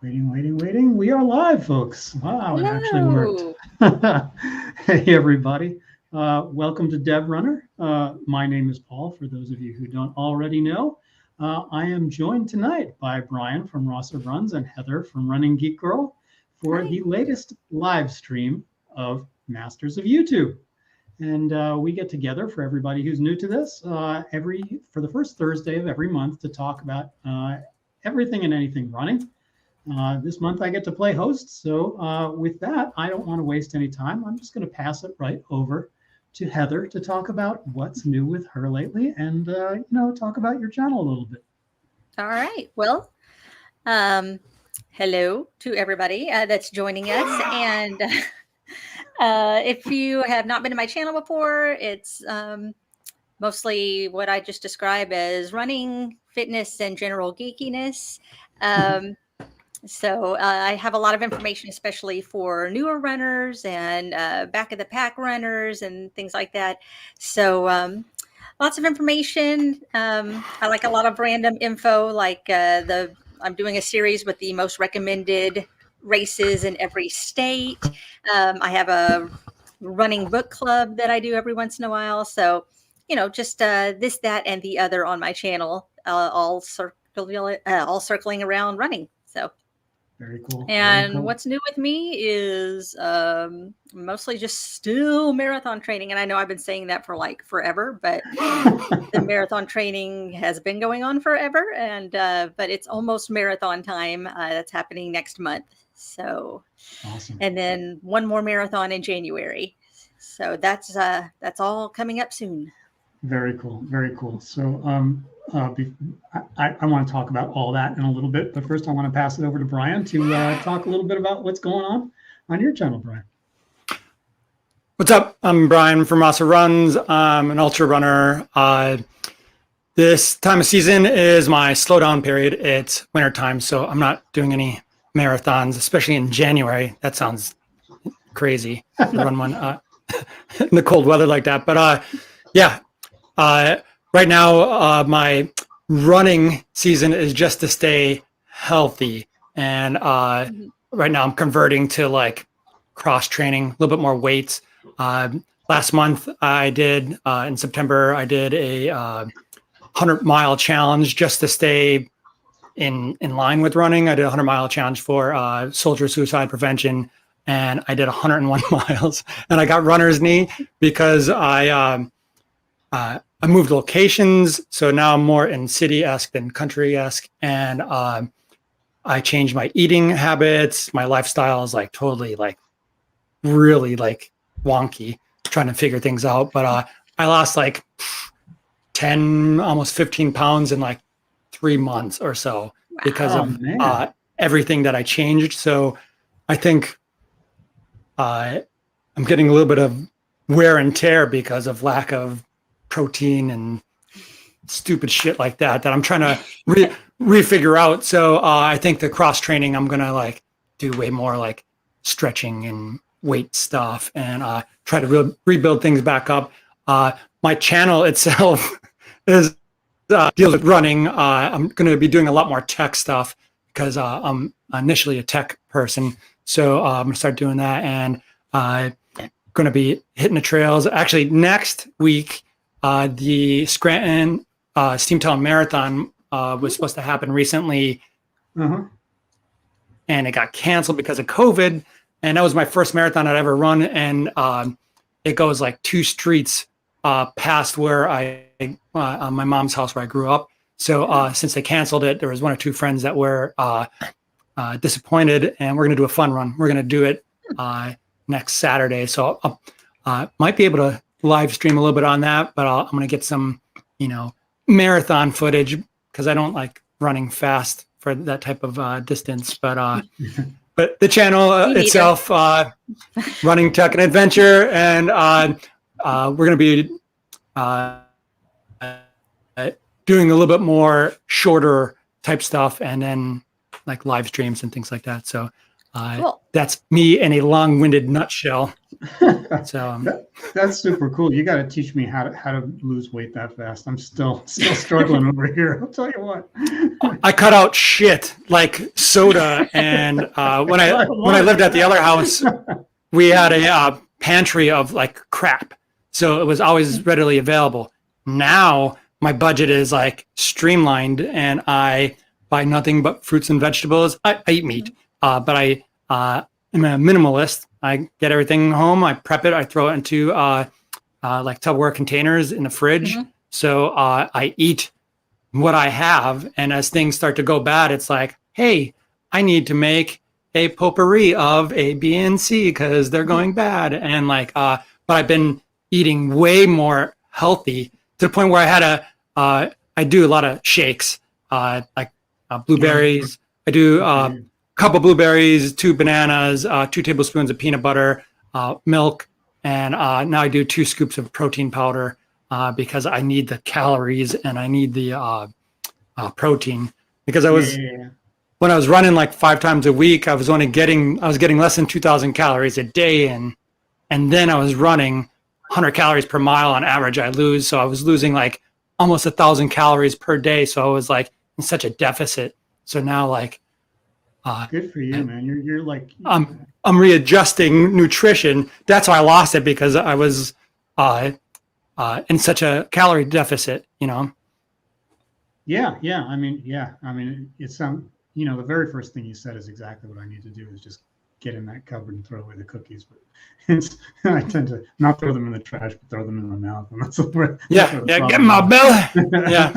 Waiting. We are live, folks. Wow, it actually worked. Hello. Hey, everybody. Welcome to DevRunner. My name is Paul, for those of you who don't already know. I am joined tonight by Brian from Rosser Runs and Heather from Running Geek Girl for Hi. the latest live stream of Masters of YouTube. And we get together, for everybody who's new to this, for the first Thursday of every month to talk about everything and anything running. This month I get to play host, so with that, I don't want to waste any time. I'm just going to pass it right over to Heather to talk about what's new with her lately and, talk about your channel a little bit. All right. Well, hello to everybody that's joining us. And if you have not been to my channel before, it's mostly what I just describe as running, fitness, and general geekiness. So I have a lot of information, especially for newer runners and back of the pack runners and things like that. So lots of information. I like a lot of random info, like I'm doing a series with the most recommended races in every state. I have a running book club that I do every once in a while. So, just this, that, and the other on my channel, all circling around running. So. Very cool. And what's new with me is mostly just still marathon training. And I know I've been saying that for like forever, but the marathon training has been going on forever. And but it's almost marathon time. That's happening next month. So, awesome. And then one more marathon in January. So that's all coming up soon. Very cool. So I want to talk about all that in a little bit, but first I want to pass it over to Brian to talk a little bit about what's going on your channel, Brian. What's up? I'm Brian from Rosser Runs. I'm an ultra runner. This time of season is my slowdown period. It's wintertime, so I'm not doing any marathons, especially in January. That sounds crazy to run one in the cold weather like that. But yeah. Right now, my running season is just to stay healthy. And right now I'm converting to like cross training, a little bit more weights. Last month I did, in September, I did a 100-mile challenge just to stay in line with running. I did a 100-mile challenge for soldier suicide prevention. And I did 101 miles and I got runner's knee because I moved locations, so now I'm more in city-esque than country-esque, and I changed my eating habits. My lifestyle is like totally like really like wonky, trying to figure things out. But I lost like 10, almost 15 pounds in like 3 months or so because of everything that I changed. So I think I'm getting a little bit of wear and tear because of lack of protein and stupid shit like that I'm trying to refigure out. So I think the cross training, I'm gonna like do way more like stretching and weight stuff and try to rebuild things back up. My channel itself is deals with running. I'm gonna be doing a lot more tech stuff because I'm initially a tech person. So I'm gonna start doing that and going to be hitting the trails. Actually, next week, the Scranton Steamtown Marathon was supposed to happen recently, and it got canceled because of COVID. And that was my first marathon I'd ever run, and it goes like 2 streets past where on my mom's house where I grew up. So since they canceled it, there was 1 or 2 friends that were disappointed, and we're going to do a fun run. We're going to do it next Saturday. So I might be able to live stream a little bit on that, but I'm going to get some, marathon footage because I don't like running fast for that type of distance. But the channel itself, Running Tech and Adventure, and we're going to be doing a little bit more shorter type stuff, and then like live streams and things like that. So cool. That's me in a long-winded nutshell. So that's super cool. You got to teach me how to lose weight that fast. I'm still struggling over here. I'll tell you what. I cut out shit like soda, and when I lived at the other house, we had a pantry of like crap, so it was always readily available. Now my budget is like streamlined, and I buy nothing but fruits and vegetables. I eat meat, but I am a minimalist. I get everything home, I prep it, I throw it into like Tupperware containers in the fridge. So I eat what I have, and as things start to go bad, it's like, hey, I need to make a potpourri of A, B, and C because they're going bad. And like, but I've been eating way more healthy to the point where I had I do a lot of shakes, like blueberries. I do couple blueberries, 2 bananas, 2 tablespoons of peanut butter, milk, and now I do 2 scoops of protein powder because I need the calories and I need the protein. Because I was when I was running like 5 times a week, I was getting less than 2,000 calories a day, and then I was running 100 calories per mile on average. I was losing like almost 1,000 calories per day. So I was like in such a deficit. So now like. Good for you, man. You're like I'm readjusting nutrition. That's why I lost it, because I was in such a calorie deficit, you know. Yeah. I mean, it's the very first thing you said is exactly what I need to do is just get in that cupboard and throw away the cookies. But I tend to not throw them in the trash, but throw them in my mouth, and that's where get in my belly. Yeah.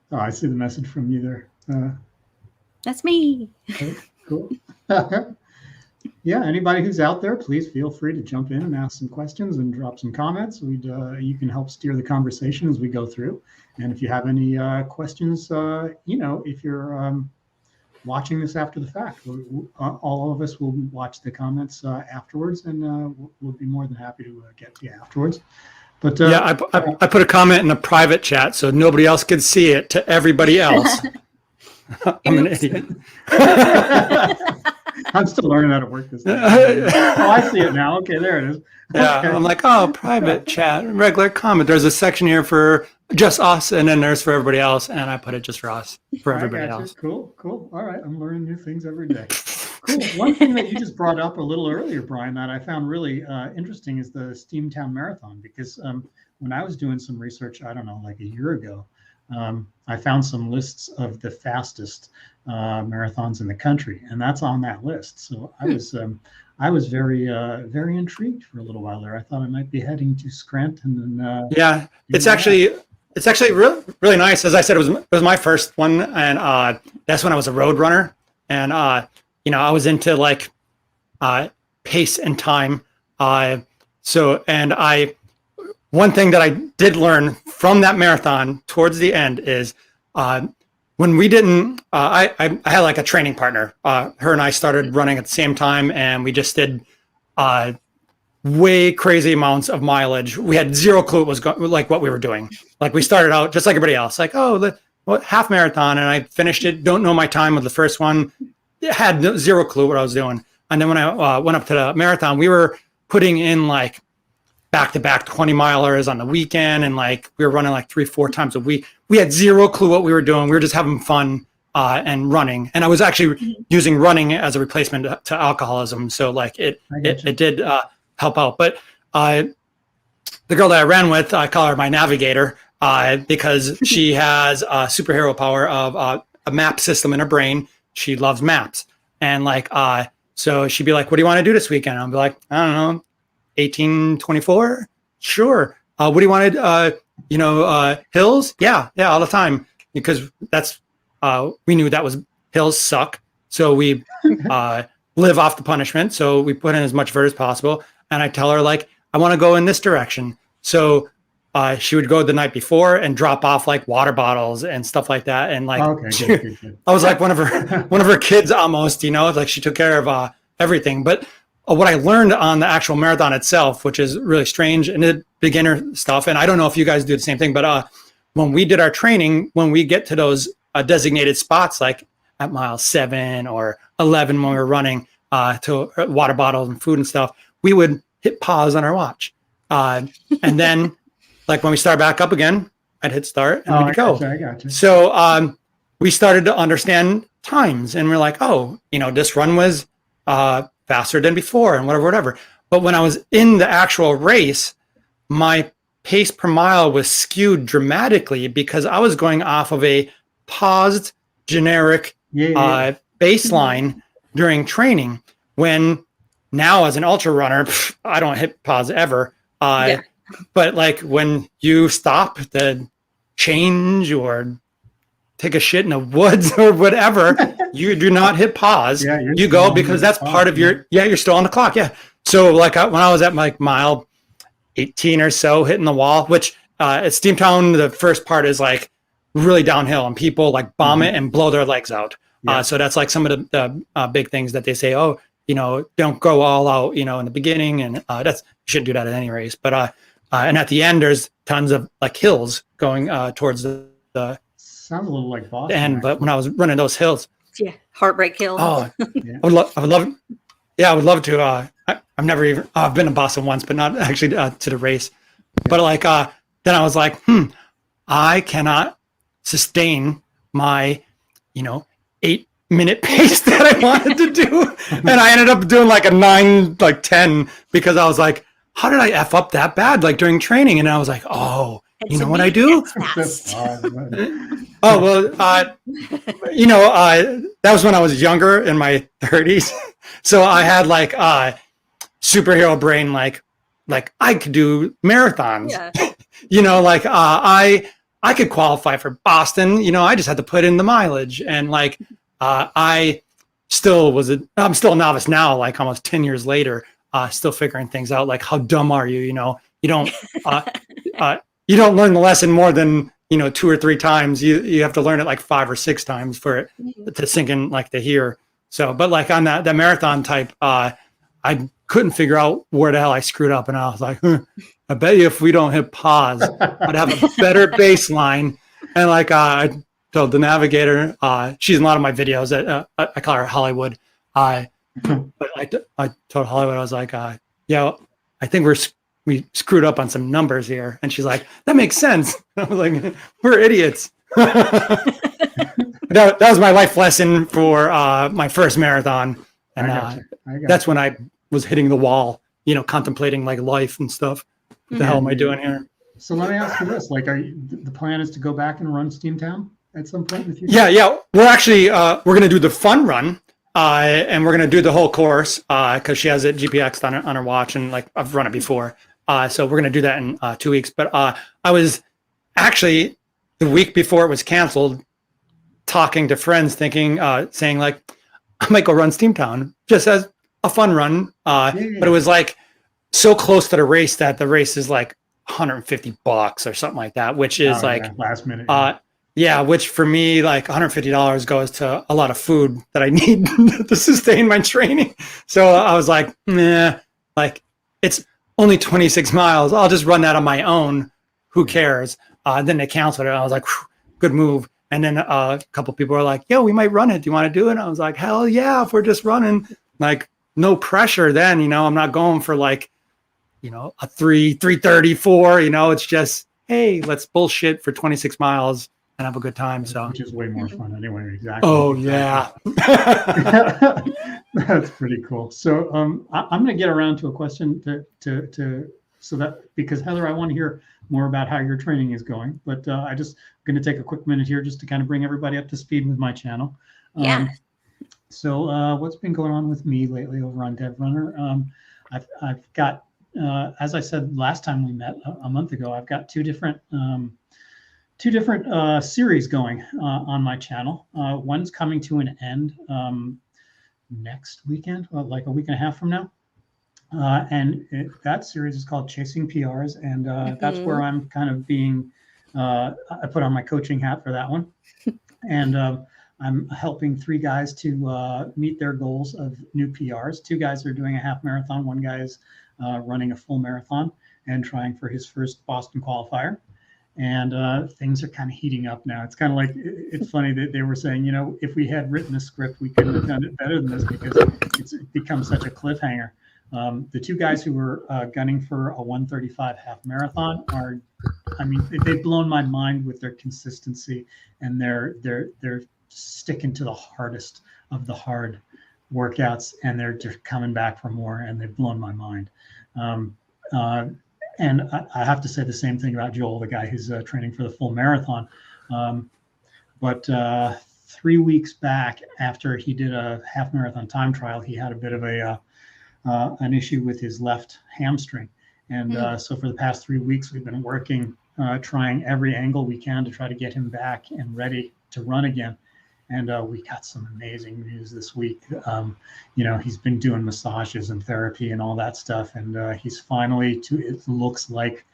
Oh, I see the message from you there. That's me. Okay, cool. Yeah, anybody who's out there, please feel free to jump in and ask some questions and drop some comments. You can help steer the conversation as we go through. And if you have any questions, if you're watching this after the fact, all of us will watch the comments afterwards, and we'll be more than happy to get to you afterwards. But I put a comment in a private chat so nobody else could see it to everybody else. I'm an idiot. I'm still learning how to work this thing. Oh, I see it now. Okay, there it is. Yeah, Okay. I'm like, private chat, regular comment. There's a section here for just us, and then there's for everybody else, and I put it just for us, for everybody I gotcha. else. Cool. All right, I'm learning new things every day. Cool. One thing that you just brought up a little earlier, Brian, that I found really interesting is the Steamtown Marathon, because when I was doing some research, I don't know, like a year ago, I found some lists of the fastest marathons in the country, and that's on that list. So I was very intrigued for a little while there. I thought I might be heading to Scranton. And yeah, it's actually really nice. As I said, it was my first one, and that's when I was a road runner, and I was into like pace and time. One thing that I did learn from that marathon towards the end is when we didn't, I had like a training partner. Her and I started running at the same time, and we just did way crazy amounts of mileage. We had zero clue what we were doing. Like we started out just like everybody else, like, half marathon, and I finished it. Don't know my time with the first one. Had zero clue what I was doing. And then when I went up to the marathon, we were putting in like back-to-back 20-milers on the weekend, and like we were running like 3-4 times a week. We had zero clue what we were doing. We were just having fun and running. And I was actually using running as a replacement to alcoholism. So like it did help out. But the girl that I ran with, I call her my navigator because she has a superhero power of a map system in her brain. She loves maps. And like, so she'd be like, what do you want to do this weekend? I'll be like, I don't know, 1824? Sure. What do you want to, hills? Yeah, all the time. Because that's, we knew that was hills suck. So we live off the punishment. So we put in as much vert as possible. And I tell her like, I want to go in this direction. So she would go the night before and drop off like water bottles and stuff like that. And like, good. I was like one of her kids almost, like she took care of everything. But what I learned on the actual marathon itself, which is really strange and the beginner stuff. And I don't know if you guys do the same thing, but when we did our training, when we get to those designated spots, like at mile 7 or 11 when we were running to water bottles and food and stuff, we would hit pause on our watch. And then like when we start back up again, I'd hit start and we'd go. I gotcha. So we started to understand times, and we're like, oh, this run was faster than before and whatever. But when I was in the actual race, my pace per mile was skewed dramatically because I was going off of a paused generic baseline during training, when now as an ultra runner, I don't hit pause ever. But like when you stop to change or take a shit in the woods or whatever, you do not hit pause. You go because that's part of your, you're still on the clock. Yeah. So like when I was at like mile 18 or so hitting the wall, which at Steamtown, the first part is like really downhill and people like bomb it and blow their legs out. So that's like some of the big things that they say, oh, don't go all out, in the beginning. And you shouldn't do that at any race. But and at the end, there's tons of like hills going towards the sounds a little like Boston. And but when I was running those hills, Heartbreak Hill. Oh, I would love. Yeah, I would love to. I've never even. I've been to Boston once, but not actually to the race. But like, then I was like, I cannot sustain my, 8-minute pace that I wanted to do, and I ended up doing like a 9:10 because I was like, how did I F up that bad like during training? And I was like, oh. You know what I do? Oh, well, that was when I was younger in my 30s. So I had like superhero brain, like I could do marathons, like I could qualify for Boston. I just had to put in the mileage, and like I'm still a novice now, like almost 10 years later, still figuring things out. Like, how dumb are you? You don't you don't learn the lesson more than 2 or 3 times. You have to learn it like 5 or 6 times for it to sink in, like to hear. So, but like on that marathon type, I couldn't figure out where the hell I screwed up, and I was like, I bet you if we don't hit pause, I'd have a better baseline. And like I told the navigator, she's in a lot of my videos. I call her Hollywood. But I told Hollywood, I was like, yeah, I think we screwed up on some numbers here. And she's like, that makes sense. I was like, we're idiots. that was my life lesson for my first marathon. And that's when I was hitting the wall, contemplating like life and stuff. What the hell am I doing here? So let me ask you this, like, the plan is to go back and run Steamtown at some point in the future? Yeah. We're actually, we're going to do the fun run. And we're going to do the whole course because she has it GPX'd on her watch, and like I've run it before. So we're going to do that in 2 weeks. But I was actually, the week before it was canceled, talking to friends, saying like, I might go run Steamtown just as a fun run. But it was like so close to the race that the race is like $150 or something like that, which is last minute. Which for me, like $150 goes to a lot of food that I need to sustain my training. So I was like, nah, like it's only 26 miles. I'll just run that on my own. Who cares? Then they canceled it. I was like, good move. And then a couple people were like, yo, we might run it. Do you want to do it? And I was like, hell yeah, if we're just running. Like, no pressure then, I'm not going for like, a 3:34, it's just, hey, let's bullshit for 26 miles and have a good time. So, which is way more fun anyway. Exactly. Oh yeah. That's pretty cool. So I'm going to get around to a question so that, because Heather, I want to hear more about how your training is going, but I just going to take a quick minute here just to kind of bring everybody up to speed with my channel. So what's been going on with me lately over on DevRunner? I've got, as I said last time we met a month ago, I've got two different series going on my channel. One's coming to an end next weekend, like a week and a half from now. That series is called Chasing PRs, and that's where I'm kind of being, I put on my coaching hat for that one. And I'm helping 3 guys to meet their goals of new PRs. 2 guys are doing a half marathon. 1 guy is running a full marathon and trying for his first Boston qualifier. and things are kind of heating up now. It's kind of like, it's funny that they were saying, you know, if we had written a script, we couldn't have done it better than this, because it's become such a cliffhanger. The two guys who were gunning for a 1:35 half marathon are, I mean, they've blown my mind with their consistency, and they're sticking to the hardest of the hard workouts, and they're just coming back for more, and they've blown my mind. And I have to say the same thing about Joel, the guy who's training for the full marathon. But 3 weeks back, after he did a half marathon time trial, he had a bit of an issue with his left hamstring. And so for the past 3 weeks, we've been working, trying every angle we can to try to get him back and ready to run again. And we got some amazing news this week. You know, he's been doing massages and therapy and all that stuff. And he's finally, it looks like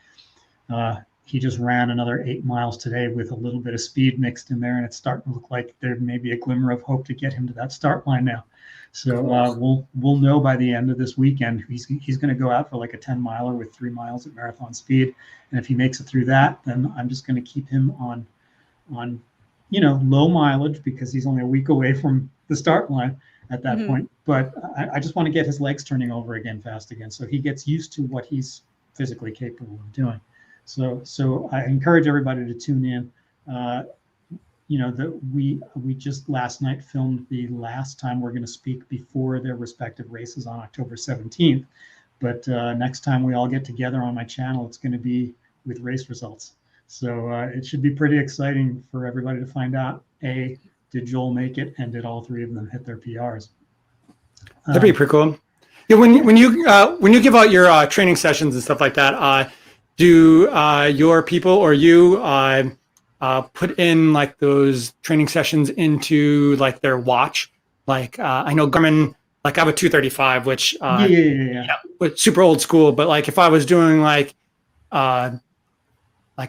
he just ran another 8 miles today with a little bit of speed mixed in there. And it's starting to look like there may be a glimmer of hope to get him to that start line now. So we'll know by the end of this weekend. He's going to go out for like a 10 miler with 3 miles at marathon speed. And if he makes it through that, then I'm just going to keep him on you know, low mileage, because he's only a week away from the start line at that point. But I just want to get his legs turning over again fast again, so he gets used to what he's physically capable of doing. So I encourage everybody to tune in. You know, that we just last night filmed the last time we're going to speak before their respective races on October 17th. But next time we all get together on my channel, it's going to be with race results. So it should be pretty exciting for everybody to find out, A, did Joel make it, and did all 3 of them hit their PRs? That'd be pretty cool. Yeah, when you give out your training sessions and stuff like that, do your people or you put in like those training sessions into like their watch? Like I know Garmin, like I have a 235, which but super old school. But like if I was doing like a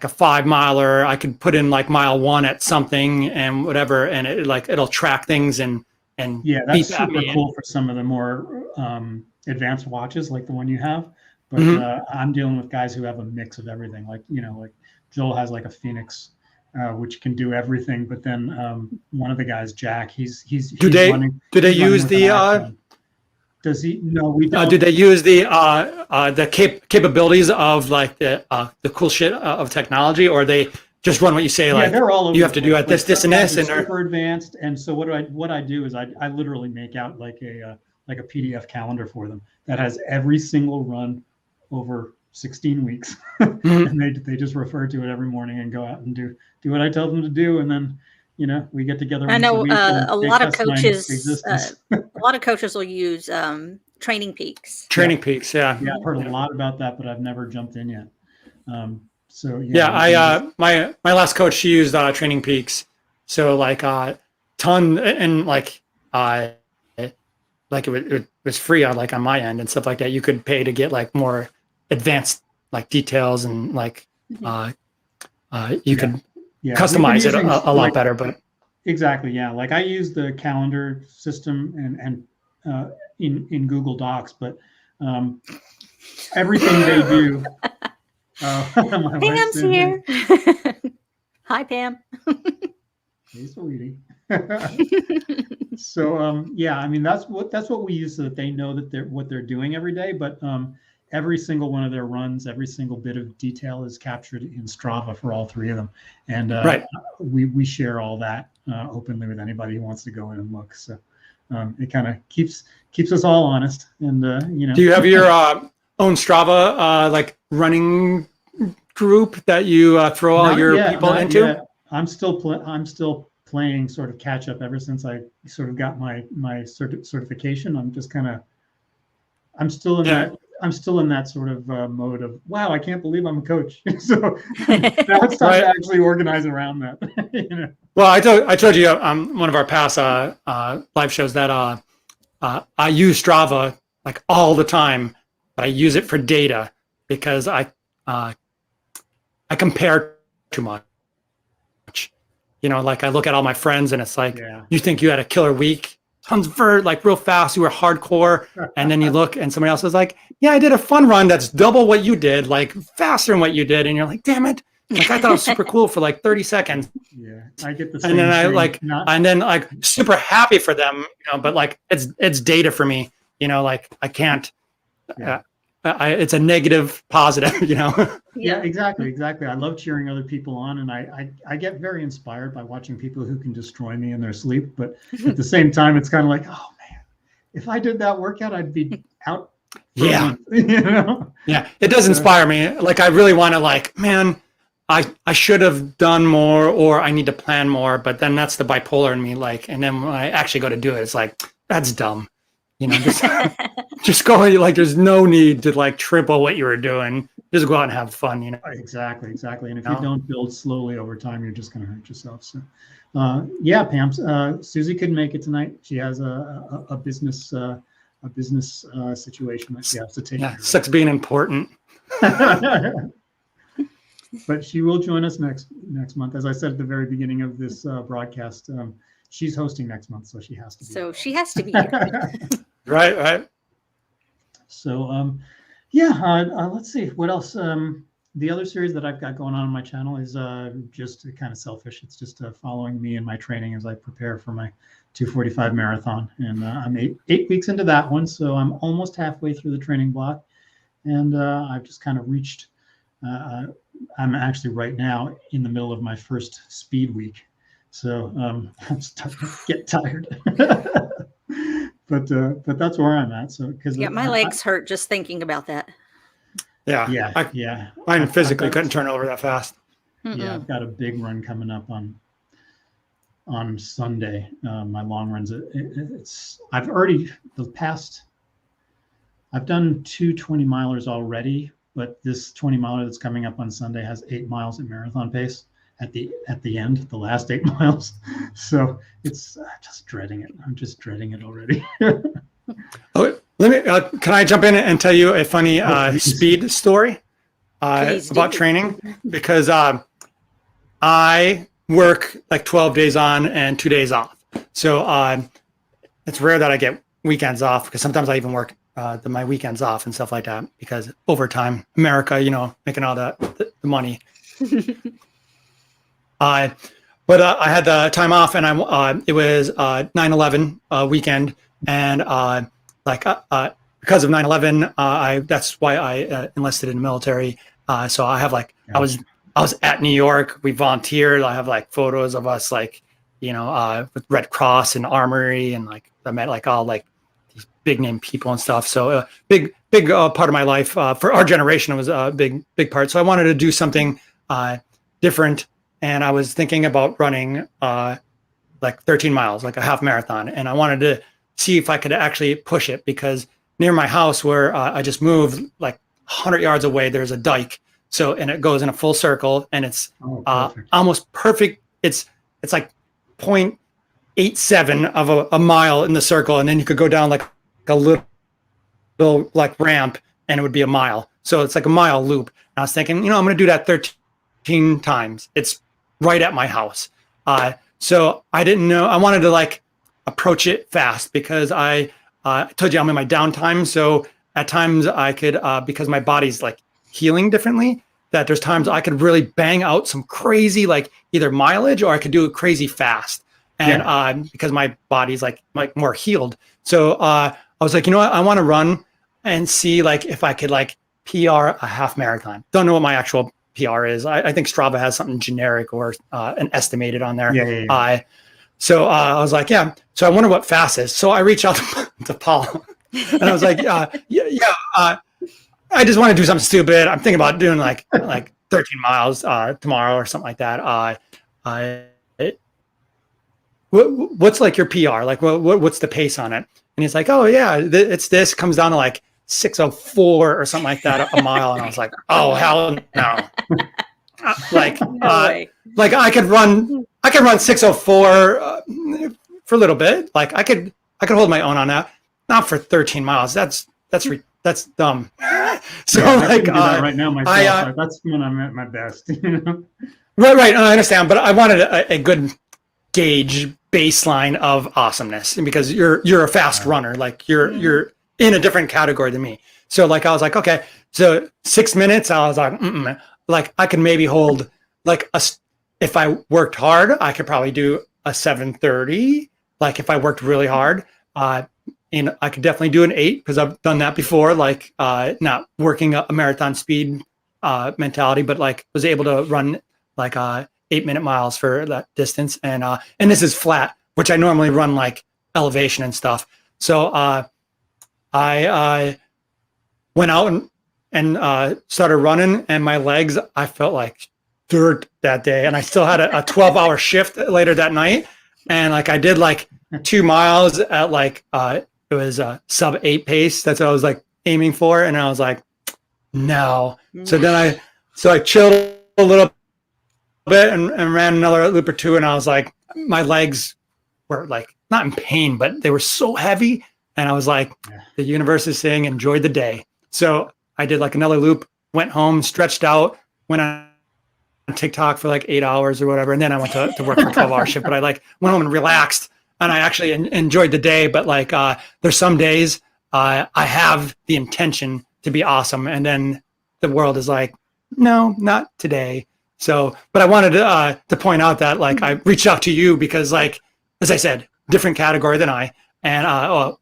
5 miler, I could put in like mile 1 at something and whatever, and it'll track things and yeah, that's super cool for some of the more advanced watches like the one you have. But I'm dealing with guys who have a mix of everything. Like, you know, like Joel has like a Phoenix, which can do everything. But then one of the guys, Jack, he's do they use the does he? No, we don't. Do they use the capabilities of like the cool shit of technology, or they just run what you say? Like, they're all over you have to do at this, and this, and super advanced. And so what I do is I literally make out like a PDF calendar for them that has every single run over 16 weeks, and they just refer to it every morning and go out and do what I tell them to do, and then, you know, we get together. I know a lot of coaches. A lot of coaches will use Training Peaks. Training Peaks, yeah. Yeah, I've heard a lot about that, but I've never jumped in yet. So my last coach, she used Training Peaks, so like ton, and like it was free on on my end and stuff like that. You could pay to get like more advanced like details, and like you could customize it a lot better. But exactly, yeah. Like I use the calendar system and in Google Docs, but everything they do. Pam's here. Hi, Pam. Hey, sweetie. So yeah, I mean that's what we use, so that they know that what they're doing every day. But every single one of their runs, every single bit of detail is captured in Strava for all 3 of them, and we share all that openly with anybody who wants to go in and look. So it kind of keeps us all honest. And you know, do you have your own Strava like running group that you throw all your people into? Yet. I'm still playing sort of catch up ever since I sort of got my certification. I'm just kind of, I'm still in that sort of mode of, wow, I can't believe I'm a coach. So now it's time to actually organize around that. You know? Well, I told you one of our past live shows that I use Strava like all the time, but I use it for data because I compare too much. You know, like I look at all my friends and it's like, you think you had a killer week, tons for like real fast, you were hardcore. And then you look and somebody else is like, yeah, I did a fun run that's double what you did, like faster than what you did. And you're like, damn it, Like I thought it was super cool for like 30 seconds. Yeah, I get the same. And then I thing. like, and then like super happy for them, you know, but like it's data for me, you know, like I can't, Yeah. it's a negative positive, you know? Yeah, exactly. I love cheering other people on, and I get very inspired by watching people who can destroy me in their sleep. But at the same time, it's kind of like, oh man, if I did that workout, I'd be out for a month, you know? Yeah, it does inspire me. Like I really want to like, man, I should have done more, or I need to plan more. But then that's the bipolar in me. Like, and then when I actually go to do it, it's like, that's dumb. You know, just go, like, there's no need to like triple what you were doing. Just go out and have fun, you know? Exactly. And if you don't build slowly over time, you're just going to hurt yourself. So, yeah, Pam, Susie couldn't make it tonight. She has a business situation that she has to take care of. Sucks being important. But she will join us next month. As I said at the very beginning of this broadcast, she's hosting next month, so she has to be. So she has to be here. Right. So, yeah, let's see what else. The other series that I've got going on my channel is just kind of selfish. It's just following me in my training as I prepare for my 245 marathon, and I'm eight weeks into that one, so I'm almost halfway through the training block, and I've just kind of reached. I'm actually right now in the middle of my first speed week, so I'm starting to get tired. But that's where I'm at. So because my legs hurt just thinking about that. Yeah. I physically couldn't turn over that fast. Yeah, I've got a big run coming up on Sunday. My long runs. I've done 2 20-milers already, but this 20-miler that's coming up on Sunday has 8 miles at marathon pace at the end, the last 8 miles. So it's just dreading it. I'm just dreading it already. Oh, let me. Can I jump in and tell you a funny speed story about training? Because I work like 12 days on and 2 days off. So it's rare that I get weekends off, because sometimes I even work my weekends off and stuff like that, because overtime, America, you know, making all the money. But I had the time off, and it was 9/11 weekend, and because of 9/11, that's why I enlisted in the military. So I have like I was at New York. We volunteered. I have like photos of us, like, you know, with Red Cross and Armory, and like I met like all like these big name people and stuff. So big part of my life for our generation, it was a big part. So I wanted to do something different. And I was thinking about running like 13 miles, like a half marathon. And I wanted to see if I could actually push it, because near my house where I just moved, like 100 yards away, there's a dike. So, and it goes in a full circle, and it's almost perfect. It's like 0.87 of a mile in the circle. And then you could go down like a little like ramp, and it would be a mile. So it's like a mile loop. And I was thinking, you know, I'm going to do that 13 times. It's right at my house. So I didn't know, I wanted to like approach it fast, because I told you I'm in my downtime. So at times I could, because my body's like healing differently, that there's times I could really bang out some crazy, like either mileage, or I could do it crazy fast. And because my body's like more healed. So I was like, you know what, I want to run and see like if I could like PR a half marathon. Don't know what my actual PR is. I think Strava has something generic or an estimated on there. Yeah. So I was like, yeah. So I wonder what fast is. So I reached out to Paul, and I was like, I just want to do something stupid. I'm thinking about doing like 13 miles tomorrow or something like that. What's like your PR? Like, what's the pace on it? And he's like, oh yeah, it's this, comes down to like 6:04 or something like that a mile. And I was like, oh hell no. Like I could run 6:04 for a little bit. Like I could hold my own on that. Not for 13 miles. That's dumb. So I can do that right now myself. That's when I'm at my best. You know? Right. I understand, but I wanted a good gauge baseline of awesomeness, because you're a fast runner. Like you're in a different category than me. So like I was like, okay, so 6 minutes. I was like, like I can maybe hold like if I worked hard, I could probably do a 7:30. Like if I worked really hard, and I could definitely do an 8 because I've done that before. Like not working a marathon speed mentality, but like was able to run like 8-minute miles for that distance. And this is flat, which I normally run like elevation and stuff. So I went out and started running, and my legs, I felt like dirt that day. And I still had a 12-hour shift later that night. And like I did like 2 miles at like it was a sub 8 pace. That's what I was like aiming for. And I was like, no. So then I chilled a little bit and ran another loop or two. And I was like, my legs were like not in pain, but they were so heavy. And I was like, the universe is saying, enjoy the day. So I did like another loop, went home, stretched out, went on TikTok for like 8 hours or whatever. And then I went to work for a 12-hour shift, but I like went home and relaxed, and I actually enjoyed the day. But like, there's some days I have the intention to be awesome, and then the world is like, no, not today. So, but I wanted to point out that like I reached out to you because like, as I said, different category than I, and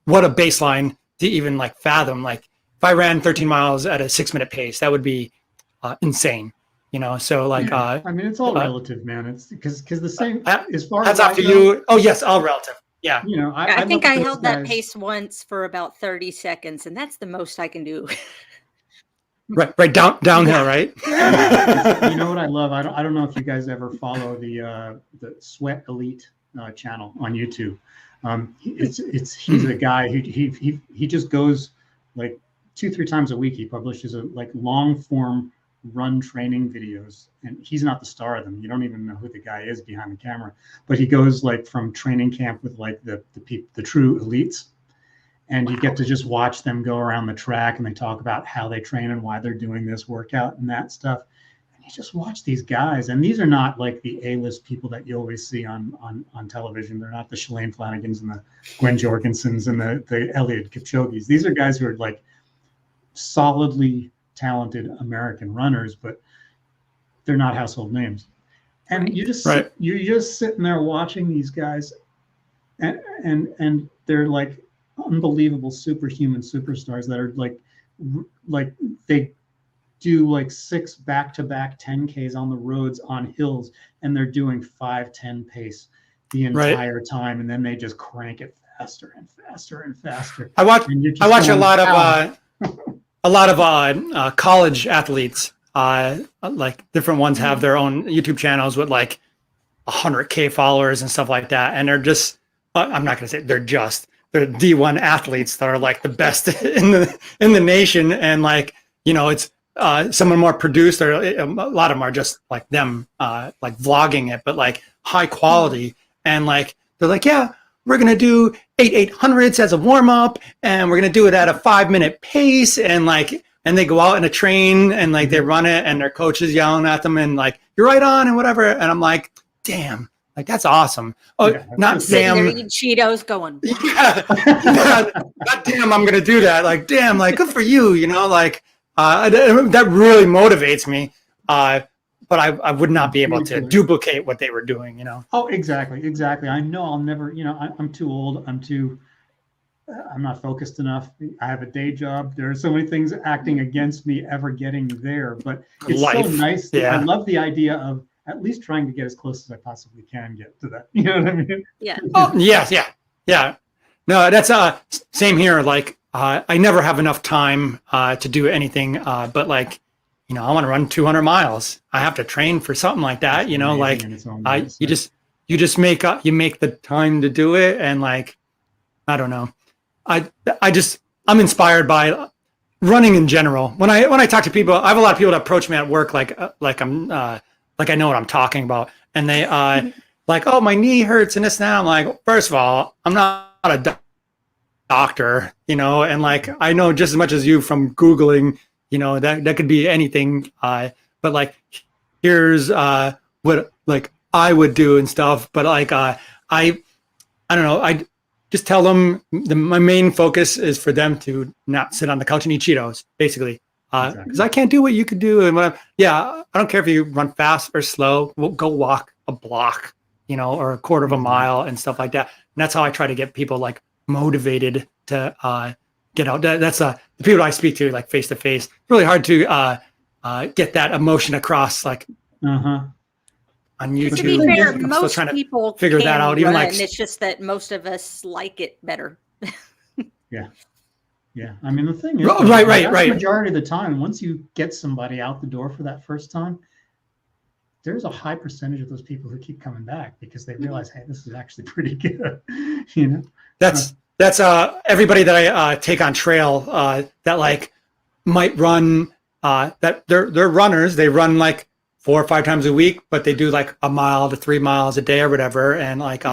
what a baseline to even like fathom. Like if I ran 13 miles at a 6-minute pace, that would be insane. You know, so like, I mean, it's all relative, man. It's because the same as far that's as after you. Oh yes, all relative. Yeah. You know, I think I held that pace once for about 30 seconds, and that's the most I can do. Right downhill, right? You know what I love? I don't know if you guys ever follow the Sweat Elite channel on YouTube. He's a guy who he just goes like 2-3 times a week. He publishes a like long form run training videos, and he's not the star of them. You don't even know who the guy is behind the camera, but he goes like from training camp with like the true elites, and you get to just watch them go around the track, and they talk about how they train and why they're doing this workout and that stuff. And you just watch these guys, and these are not like the A-list people that you always see on television. They're not the Shalane Flanagans and the Gwen Jorgensens and the Eliud Kipchoge's. These are guys who are like solidly talented American runners, but they're not household names. And you're just sitting there watching these guys, and they're like unbelievable superhuman superstars that are like they do like 6 back-to-back 10Ks on the roads on hills, and they're doing 5-10 pace the entire time, and then they just crank it faster and faster and faster. I watch a lot of college athletes, like different ones have their own YouTube channels with like 100K followers and stuff like that. And they're just, I'm not going to say they're D1 athletes that are like the best in the nation. And like, you know, it's some of them are produced, or a lot of them are just like them, like vlogging it, but like high quality. And like, they're like, yeah, we're going to do 800s as a warm up, and we're going to do it at a 5-minute pace. And like, and they go out in a train and like they run it, and their coach is yelling at them and like, you're right on and whatever. And I'm like, damn, like that's awesome. Oh, yeah, not damn. Eating Cheetos going. Yeah, not damn, I'm going to do that. Like, damn, like good for you. You know, like that really motivates me. But I would not be able to duplicate what they were doing, you know? Oh, exactly. I know I'll never, you know, I'm too old. I'm not focused enough. I have a day job. There are so many things acting against me ever getting there, but it's so nice. Yeah. I love the idea of at least trying to get as close as I possibly can get to that. You know what I mean? Yeah. Oh, yes. Yeah. No, that's same here. Like, I never have enough time to do anything, but like, you know, I want to run 200 miles. I have to train for something like that, you know, like you just make the time to do it. And like, I don't know. I'm inspired by running in general. When I talk to people, I have a lot of people that approach me at work, like I'm, like I know what I'm talking about. And they, like, oh, my knee hurts and this and that. I'm like, first of all, I'm not a doctor, you know, and like, I know just as much as you from Googling, you know, that could be anything. But like, here's what like I would do and stuff. But like, I don't know. I just tell them my main focus is for them to not sit on the couch and eat Cheetos, basically. because I can't do what you could do. And I don't care if you run fast or slow. We'll go walk a block, or a quarter of a mile and stuff like that. And that's how I try to get people like motivated to get out. That's the people I speak to like face to face. It's really hard to get that emotion across like on YouTube. To be fair, I'm most still trying people to figure that out. Even like it's just that most of us like it better. Yeah. I mean, the thing is, right. Majority of the time, once you get somebody out the door for that first time, there's a high percentage of those people who keep coming back because they realize, hey, this is actually pretty good. That's everybody that I take on trail that like might run that they're runners. They run like 4 or 5 times a week, but they do like 1 mile to 3 miles a day or whatever, and like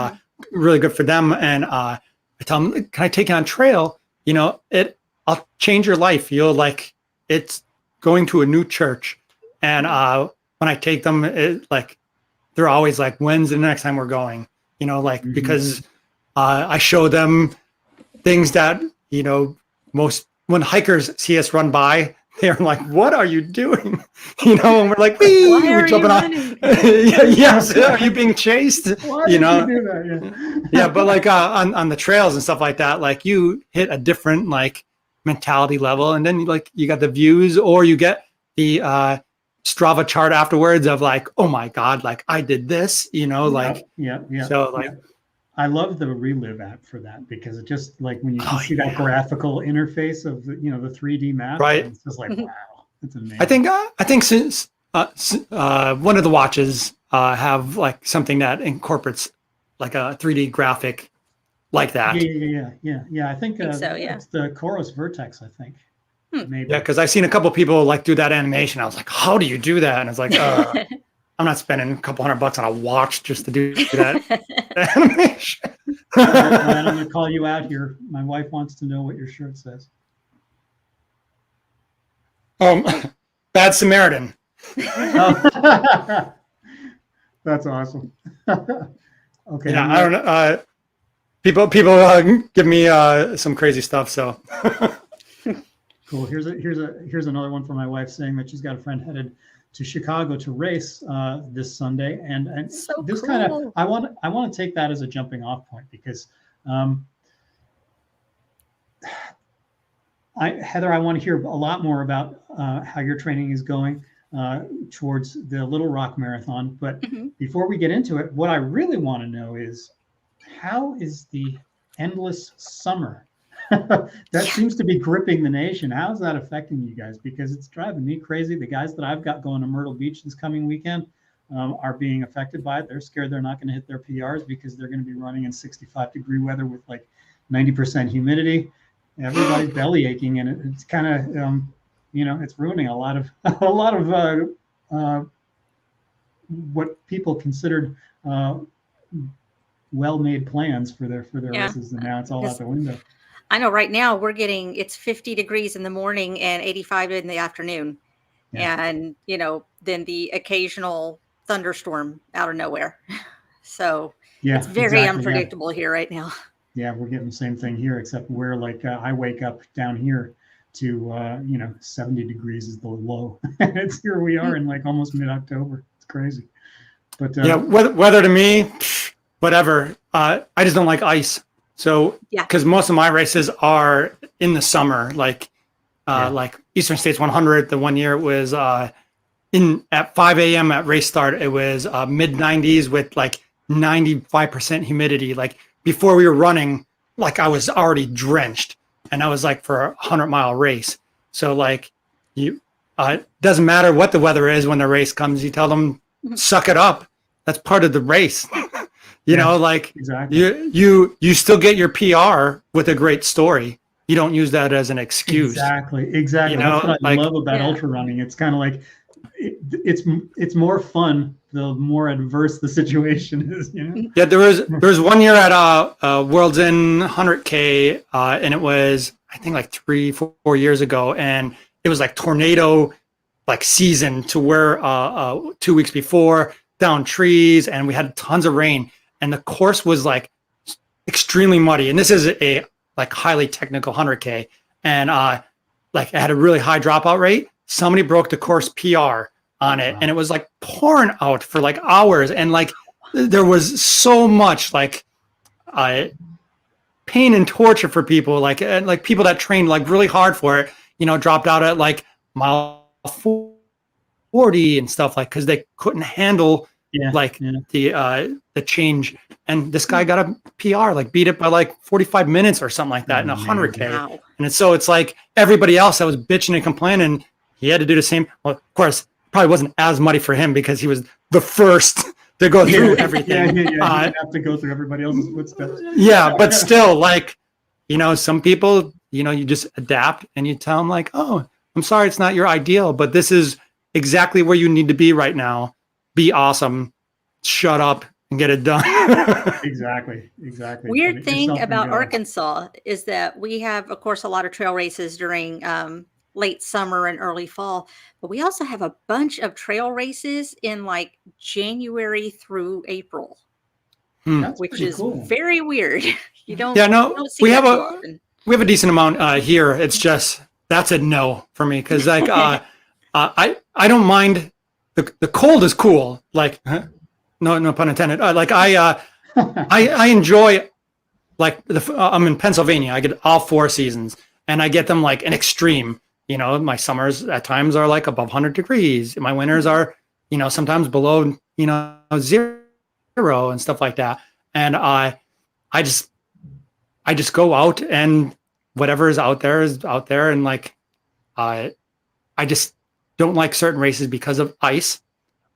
really good for them. And I tell them, can I take you on trail? I'll change your life. You'll like it's going to a new church. And when I take them, they're always like, when's the next time we're going? Because I show them things that, when hikers see us run by, they're like, what are you doing? And we're like, we're jumping on. Yes, are you being chased? Why did you do that? Yeah, but like on the trails and stuff like that, like you hit a different like mentality level, and then you got the views, or you get the Strava chart afterwards of like, oh my God, like I did this, Yeah. So like. I love the Relive app for that because it just like when you see that graphical interface of the 3D map, right? It's just like, wow, it's amazing. I think since one of the watches have like something that incorporates like a 3D graphic like that. Yeah. I think so. Yeah, it's the Chorus Vertex. I think. Maybe. Yeah, because I've seen a couple people like do that animation. I was like, how do you do that? And it's like, I'm not spending a couple $100 on a watch just to do that animation. I'm going to call you out here. My wife wants to know what your shirt says. Bad Samaritan. Oh. That's awesome. Okay. Yeah, I don't know. People give me some crazy stuff. So cool. Here's another one from my wife saying that she's got a friend headed to Chicago to race this Sunday, and so this cool. kind of I want to take that as a jumping off point because Heather, I want to hear a lot more about how your training is going towards the Little Rock Marathon. But before we get into it, what I really want to know is how is the endless summer that seems to be gripping the nation? How is that affecting you guys? Because it's driving me crazy. The guys that I've got going to Myrtle Beach this coming weekend are being affected by it. They're scared they're not going to hit their PRs because they're going to be running in 65-degree weather with like 90% humidity. Everybody's belly aching, and it's kind of it's ruining a lot of what people considered well-made plans for their races, and now it's all out the window. I know right now it's 50 degrees in the morning and 85 in the afternoon. Yeah. And, then the occasional thunderstorm out of nowhere. So it's very unpredictable here right now. Yeah, we're getting the same thing here, except we're like, I wake up down here to, 70 degrees is the low. And here we are in like almost mid-October. It's crazy. But weather to me, whatever. I just don't like ice. So, because most of my races are in the summer, like Eastern States 100, the one year it was at 5 a.m. at race start, it was mid 90s with like 95% humidity. Like before we were running, like I was already drenched, and I was like for a 100-mile race. So like it doesn't matter what the weather is when the race comes. You tell them, suck it up. That's part of the race. Exactly. You still get your PR with a great story. You don't use that as an excuse. Exactly. That's what I love about ultra running. It's kind of like it's more fun the more adverse the situation is. Yeah, there was one year at World's End 100K, and it was I think like 3-4 years ago, and it was like tornado like season to where 2 weeks before, down trees, and we had tons of rain. And the course was like extremely muddy. And this is a like highly technical 100K. And like it had a really high dropout rate. Somebody broke the course PR on it, and it was like pouring out for like hours, and like there was so much like pain and torture for people, like and like people that trained like really hard for it, you know, dropped out at like mile 40 and stuff, like because they couldn't handle the change. And this guy got a PR, like beat it by like 45 minutes or something like that in 100K. Wow. And it's like everybody else that was bitching and complaining, he had to do the same. Well, of course, probably wasn't as muddy for him because he was the first to go through everything. You didn't have to go through everybody else's footsteps. Yeah, but still, like, you know, some people, you know, you just adapt and you tell them like, oh, I'm sorry, it's not your ideal, but this is exactly where you need to be right now. Be awesome. Shut up and get it done. Exactly. Weird thing about Arkansas is that we have, of course, a lot of trail races during late summer and early fall, but we also have a bunch of trail races in like January through April, which is cool. Very weird. You don't, don't see that too often. We have a decent amount here. It's just that's a no for me because like I don't mind the cold is cool. Like no pun intended. Like I enjoy like I'm in Pennsylvania. I get all 4 seasons and I get them like an extreme. You know, my summers at times are like above 100 degrees. My winters are, you know, sometimes below, you know, 0 and stuff like that. And I just go out and whatever is out there is out there. And like, I just don't like certain races because of ice,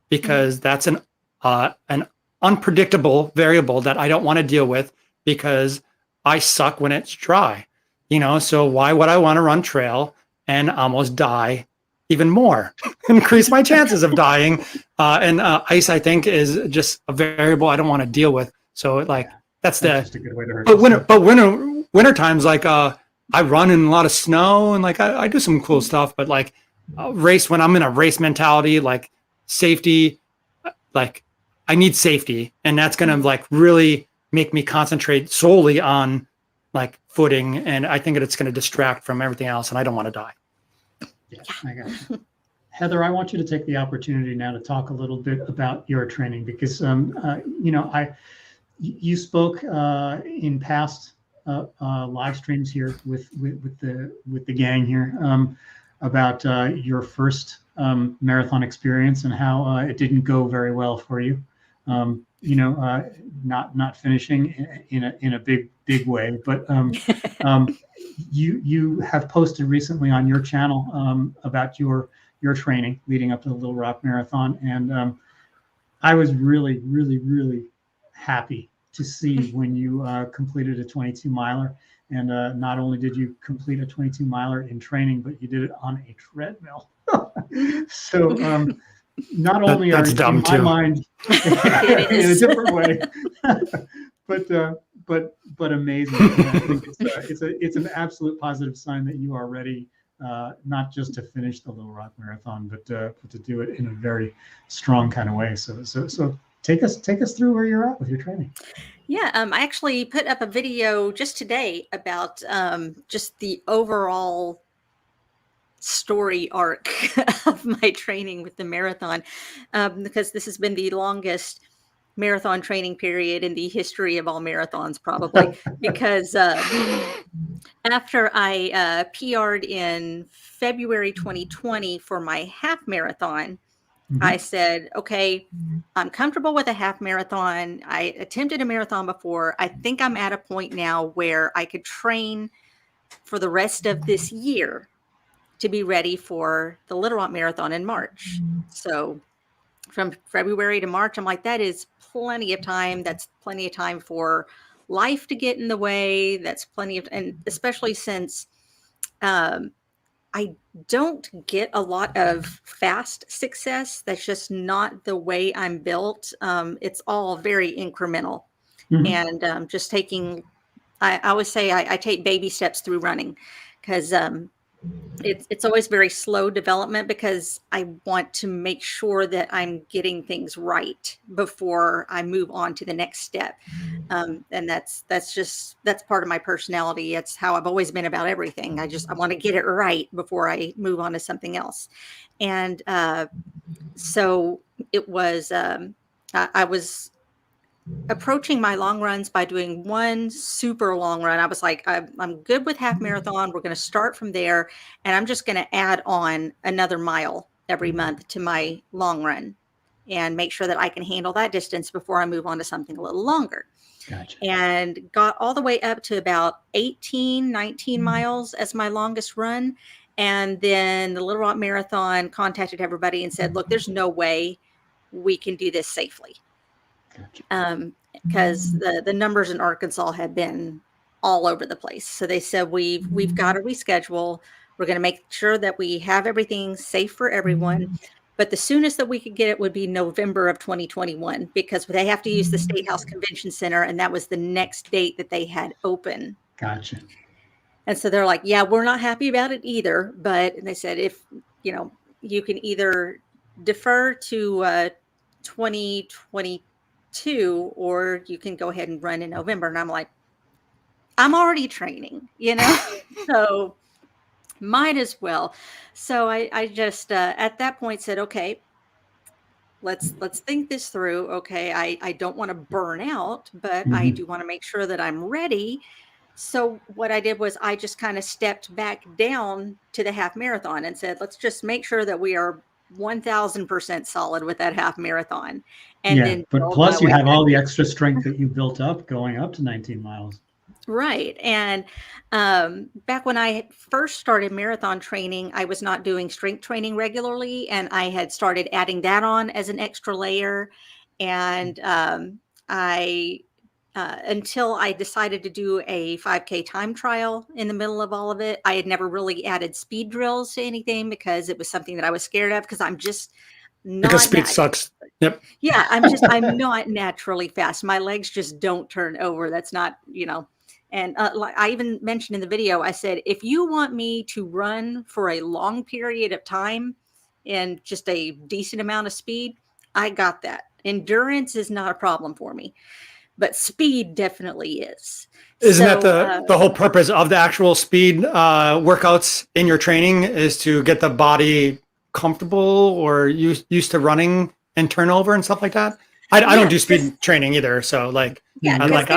because that's an unpredictable variable that I don't want to deal with because I suck when it's dry, you know? So why would I want to run trail and almost die even more, increase my chances of dying? And ice, I think, is just a variable I don't want to deal with. So like, that's just a good way to hurt. But winter times, like I run in a lot of snow and like I do some cool stuff, but like race, when I'm in a race mentality, like safety, like I need safety, and that's going to like really make me concentrate solely on like footing. And I think that it's going to distract from everything else, and I don't want to die. Yeah, I got you. Heather, I want you to take the opportunity now to talk a little bit about your training because, you know, you spoke in past live streams here with the gang here about your first marathon experience and how it didn't go very well for you. You know, not finishing in a big way, but you have posted recently on your channel about your training leading up to the Little Rock Marathon, and I was really happy to see when you completed a 22 miler. And not only did you complete a 22 miler in training, but you did it on a treadmill. So not only are you, in my mind, in a different way, but amazing. I think it's an absolute positive sign that you are ready, not just to finish the Little Rock Marathon, but to do it in a very strong kind of way. So take us through where you're at with your training. Yeah, I actually put up a video just today about just the overall story arc of my training with the marathon, because this has been the longest marathon training period in the history of all marathons, probably, because after I PR'd in February 2020 for my half marathon, I said, okay, I'm comfortable with a half marathon. I attempted a marathon before. I think I'm at a point now where I could train for the rest of this year to be ready for the Little Rock Marathon in March. So from February to March, I'm like, that is plenty of time. That's plenty of time for life to get in the way. That's plenty of, and especially since I don't get a lot of fast success. That's just not the way I'm built. It's all very incremental. And just taking, I always say I take baby steps through running, because it's always very slow development because I want to make sure that I'm getting things right before I move on to the next step. And that's part of my personality. It's how I've always been about everything. I want to get it right before I move on to something else. And so it was, I was approaching my long runs by doing one super long run. I was like, I'm good with half marathon. We're going to start from there. And I'm just going to add on another mile every month to my long run and make sure that I can handle that distance before I move on to something a little longer. Gotcha. And got all the way up to about 18, 19 miles as my longest run. And then the Little Rock Marathon contacted everybody and said, look, there's no way we can do this safely. Gotcha. Because the numbers in Arkansas had been all over the place. So they said, we've got to reschedule. We're going to make sure that we have everything safe for everyone. But the soonest that we could get it would be November of 2021, because they have to use the State House Convention Center. And that was the next date that they had open. Gotcha. And so they're like, yeah, we're not happy about it either. But they said, if, you can either defer to 2022 or you can go ahead and run in November. And I'm like, I'm already training, so might as well. So I just at that point said, okay, let's think this through. Okay, I don't want to burn out, but I do want to make sure that I'm ready. So what I did was I just kind of stepped back down to the half marathon and said, let's just make sure that we are 1000% solid with that half marathon. And then but plus you have all the extra strength that you built up going up to 19 miles. Right. And back when I first started marathon training, I was not doing strength training regularly, and I had started adding that on as an extra layer. And until I decided to do a 5K time trial in the middle of all of it, I had never really added speed drills to anything because it was something that I was scared of, because I'm just not. Because speed sucks. Yep. Yeah, I'm not naturally fast. My legs just don't turn over. That's not, And like I even mentioned in the video, I said, if you want me to run for a long period of time and just a decent amount of speed, I got that. Endurance is not a problem for me, but speed definitely is. Isn't that the whole purpose of the actual speed workouts in your training, is to get the body comfortable or used to running and turnover and stuff like that? I don't do speed training either, so like, yeah, I like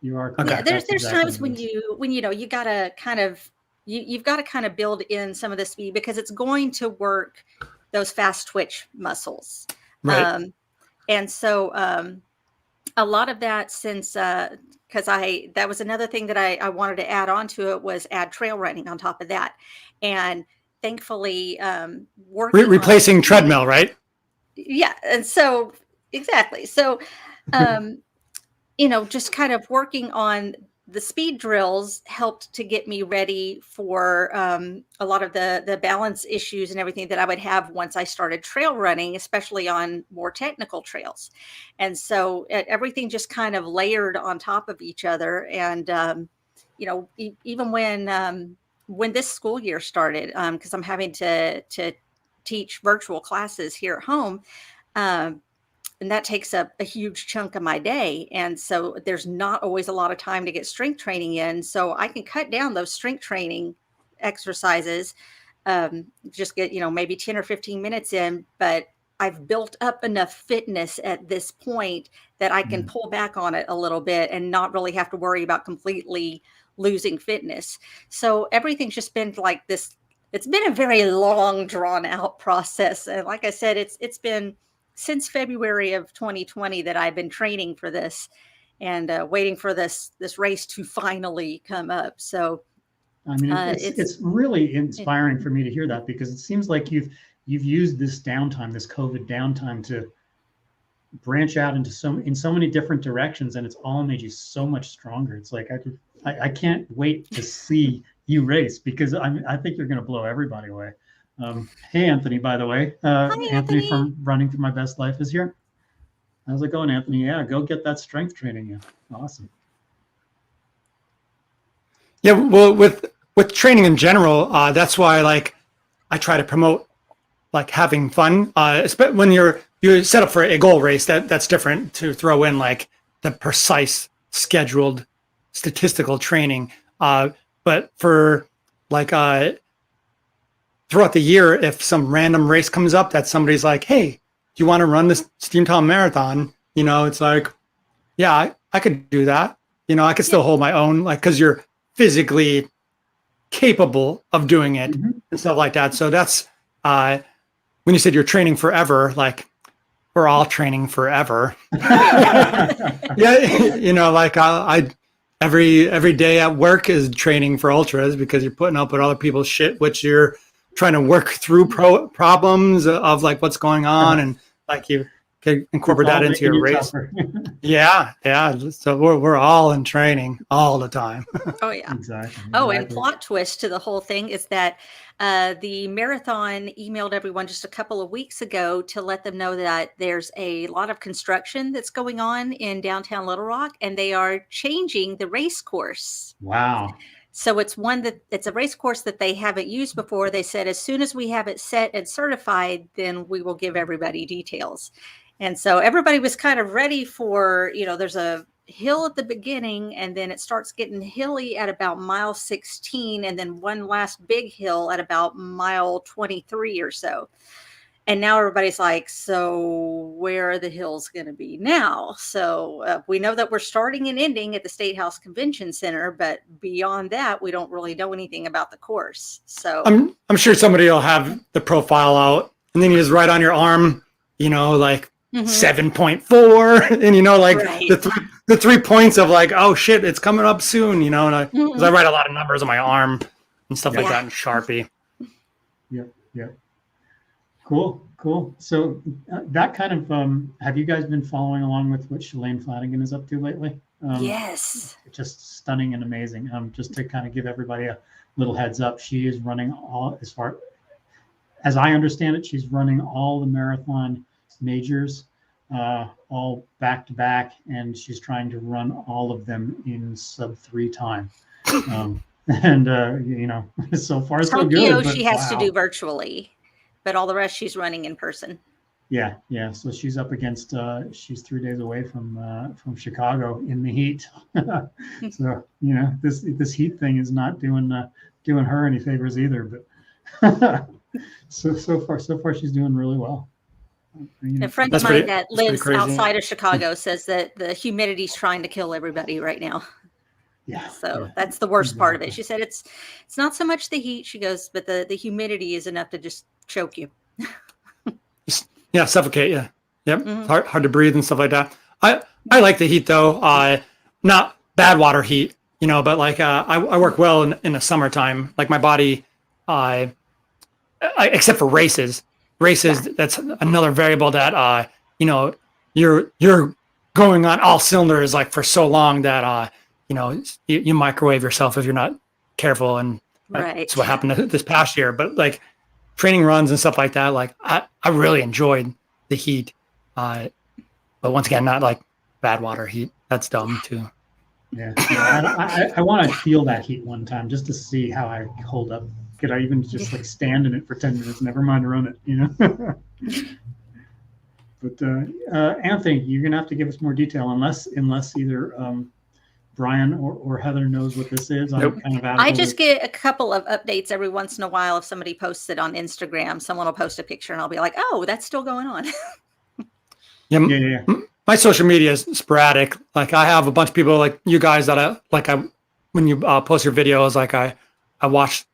you are. Okay. Yeah, there's exactly times when you gotta kind of you've got to kind of build in some of the speed, because it's going to work those fast twitch muscles, right? And so a lot of that, since because that was another thing that I wanted to add on to it, was add trail running on top of that, and thankfully replacing treadmill, right? Yeah, and so exactly. So, just kind of working on the speed drills helped to get me ready for a lot of the balance issues and everything that I would have once I started trail running, especially on more technical trails. And so everything just kind of layered on top of each other. And, even when this school year started, because I'm having to teach virtual classes here at home, and that takes up a huge chunk of my day. And so there's not always a lot of time to get strength training in. So I can cut down those strength training exercises, just get, maybe 10 or 15 minutes in, but I've built up enough fitness at this point that I can pull back on it a little bit and not really have to worry about completely losing fitness. So everything's just been like this. It's been a very long, drawn out process. And like I said, it's been since February of 2020 that I've been training for this and waiting for this race to finally come up. So, I mean, it's really inspiring for me to hear that, because it seems like you've used this downtime, this COVID downtime, to branch out into so many different directions, and it's all made you so much stronger. It's like I can't wait to see you race, because I think you're going to blow everybody away. Hey, Anthony, by the way. Hi, Anthony from Running Through My Best Life is here. How's it going, Anthony? Yeah, go get that strength training in. Awesome. Yeah, well, with with training in general, that's why like I try to promote like having fun. When you're set up for a goal race, that's different to throw in like the precise scheduled statistical training. But for like throughout the year, if some random race comes up that somebody's like, hey, do you want to run this Steamtown Marathon? You know, it's like, yeah, I could do that. You know, I could still hold my own, like, because you're physically capable of doing it and stuff like that. So that's when you said you're training forever, like we're all training forever. Yeah, you know, like I every day at work is training for ultras because you're putting up with other people's shit, which you're trying to work through problems of like what's going on, and like you can incorporate that into your race. Yeah. So we're all in training all the time. Oh yeah, exactly. Oh, and plot twist to the whole thing is that the marathon emailed everyone just a couple of weeks ago to let them know that there's a lot of construction that's going on in downtown Little Rock, and they are changing the race course. Wow. So it's a race course that they haven't used before. They said, as soon as we have it set and certified, then we will give everybody details. And so everybody was kind of ready for, there's a hill at the beginning, and then it starts getting hilly at about mile 16, and then one last big hill at about mile 23 or so. And now everybody's like, so where are the hills going to be now? So we know that we're starting and ending at the State House Convention Center, but beyond that, we don't really know anything about the course. So I'm sure somebody will have the profile out, and then you just write on your arm, like 7.4, and like right. the 3 points of like, oh shit, it's coming up soon, and I write a lot of numbers on my arm and stuff like that in Sharpie. Yep. Cool. So that kind of, have you guys been following along with what Shalane Flanagan is up to lately? Yes. Just stunning and amazing. Just to kind of give everybody a little heads up, she is running as I understand it, she's running all the marathon majors, all back to back, and she's trying to run all of them in sub-3 time. So far so good. Tokyo she has to do virtually, but all the rest she's running in person. Yeah. So she's up against. She's 3 days away from Chicago in the heat. So this heat thing is not doing her any favors either. But so far she's doing really well. A friend of mine that lives outside of Chicago says that the humidity is trying to kill everybody right now. Yeah. So that's the worst part of it. She said it's not so much the heat, she goes, but the humidity is enough to just choke you. Yeah, suffocate you. Yep. Hard to breathe and stuff like that. I like the heat though. Not bad water heat, but like I work well in the summertime. Like my body, except for races, that's another variable that you're going on all cylinders like for so long that you microwave yourself if you're not careful, and that's what happened this past year. But like training runs and stuff like that, like I really enjoyed the heat, but once again, not like bad water heat. That's dumb too. Yeah. I want to feel that heat one time just to see how I hold up. Could I even just like stand in it for 10 minutes? Never mind run it, But Anthony, you're gonna have to give us more detail, unless either Brian or Heather knows what this is. I'm kind of out. I just get a couple of updates every once in a while. If somebody posts it on Instagram, someone will post a picture, and I'll be like, "Oh, that's still going on." Yeah. My social media is sporadic. Like I have a bunch of people like you guys that when you post your videos, like I watch.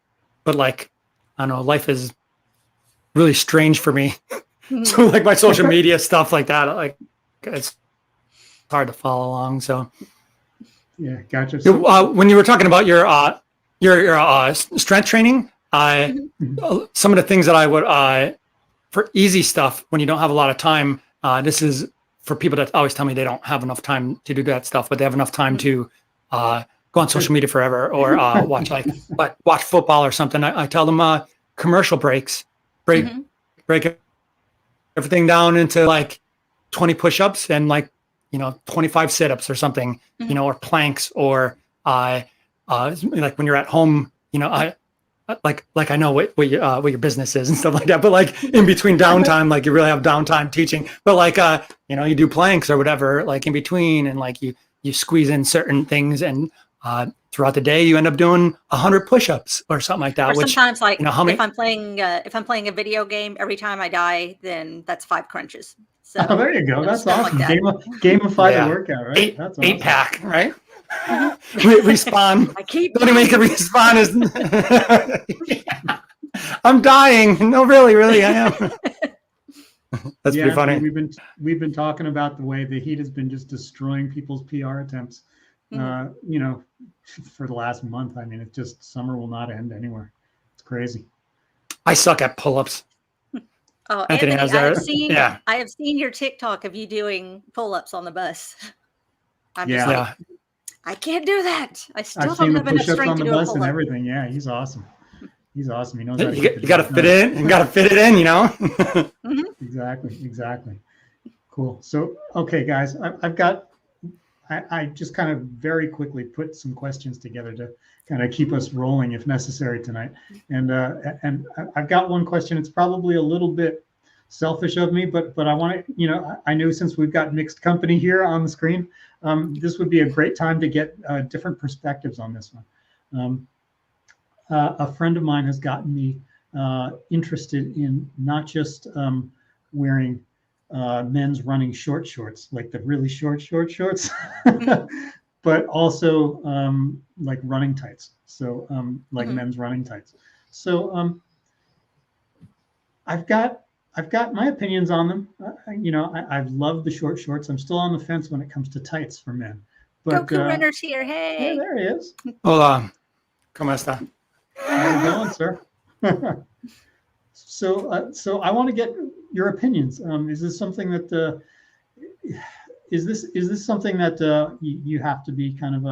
But like, I don't know, life is really strange for me. So like my social media stuff like that, like it's hard to follow along. So yeah, gotcha. When you were talking about your strength training, some of the things that I would for easy stuff when you don't have a lot of time. This is for people that always tell me they don't have enough time to do that stuff, but they have enough time to go on social media forever or watch football or something. I tell them commercial breaks, break everything down into like 20 push-ups and like 25 sit-ups or something, or planks, or like when you're at home, like I know what your business is and stuff like that, but like in between downtime, like you really have downtime teaching, but like you do planks or whatever, like in between, and like you squeeze in certain things, and throughout the day you end up doing 100 push-ups or something like that. Or sometimes, like, how many, if I'm playing a video game, every time I die, then that's 5 crunches. So there you go. That's awesome. Like that. Gamify the workout, right? That's awesome. 8-pack, right? Respawn. Don't make it respawn. I'm dying. No, really, I am. That's pretty funny. We've been talking about the way the heat has been just destroying people's PR attempts. For the last month. I mean, it's just summer will not end anywhere. It's crazy. I suck at pull-ups. Oh, Anthony, I have seen your TikTok of you doing pull-ups on the bus. I can't do that. I still don't have enough strength on to the do bus a and pull-up. everything. Yeah, he's awesome. He's awesome. He knows how to you got to fit it in. You got to fit it in. Exactly. Cool. So, okay, guys, I just kind of very quickly put some questions together to kind of keep us rolling if necessary tonight. And I've got one question. It's probably a little bit selfish of me, but I want to, I knew since we've got mixed company here on the screen, this would be a great time to get different perspectives on this one. A friend of mine has gotten me interested in not just wearing men's running short shorts, like the really short shorts, but also like running tights. So like men's running tights. So I've got my opinions on them. I've loved the short shorts. I'm still on the fence when it comes to tights for men. But Goku Runner's here. Hey. Yeah, there he is. Hola. ¿Cómo está? How you doing, sir? So I want to get your opinions. Is this something that is this something that you have to be kind of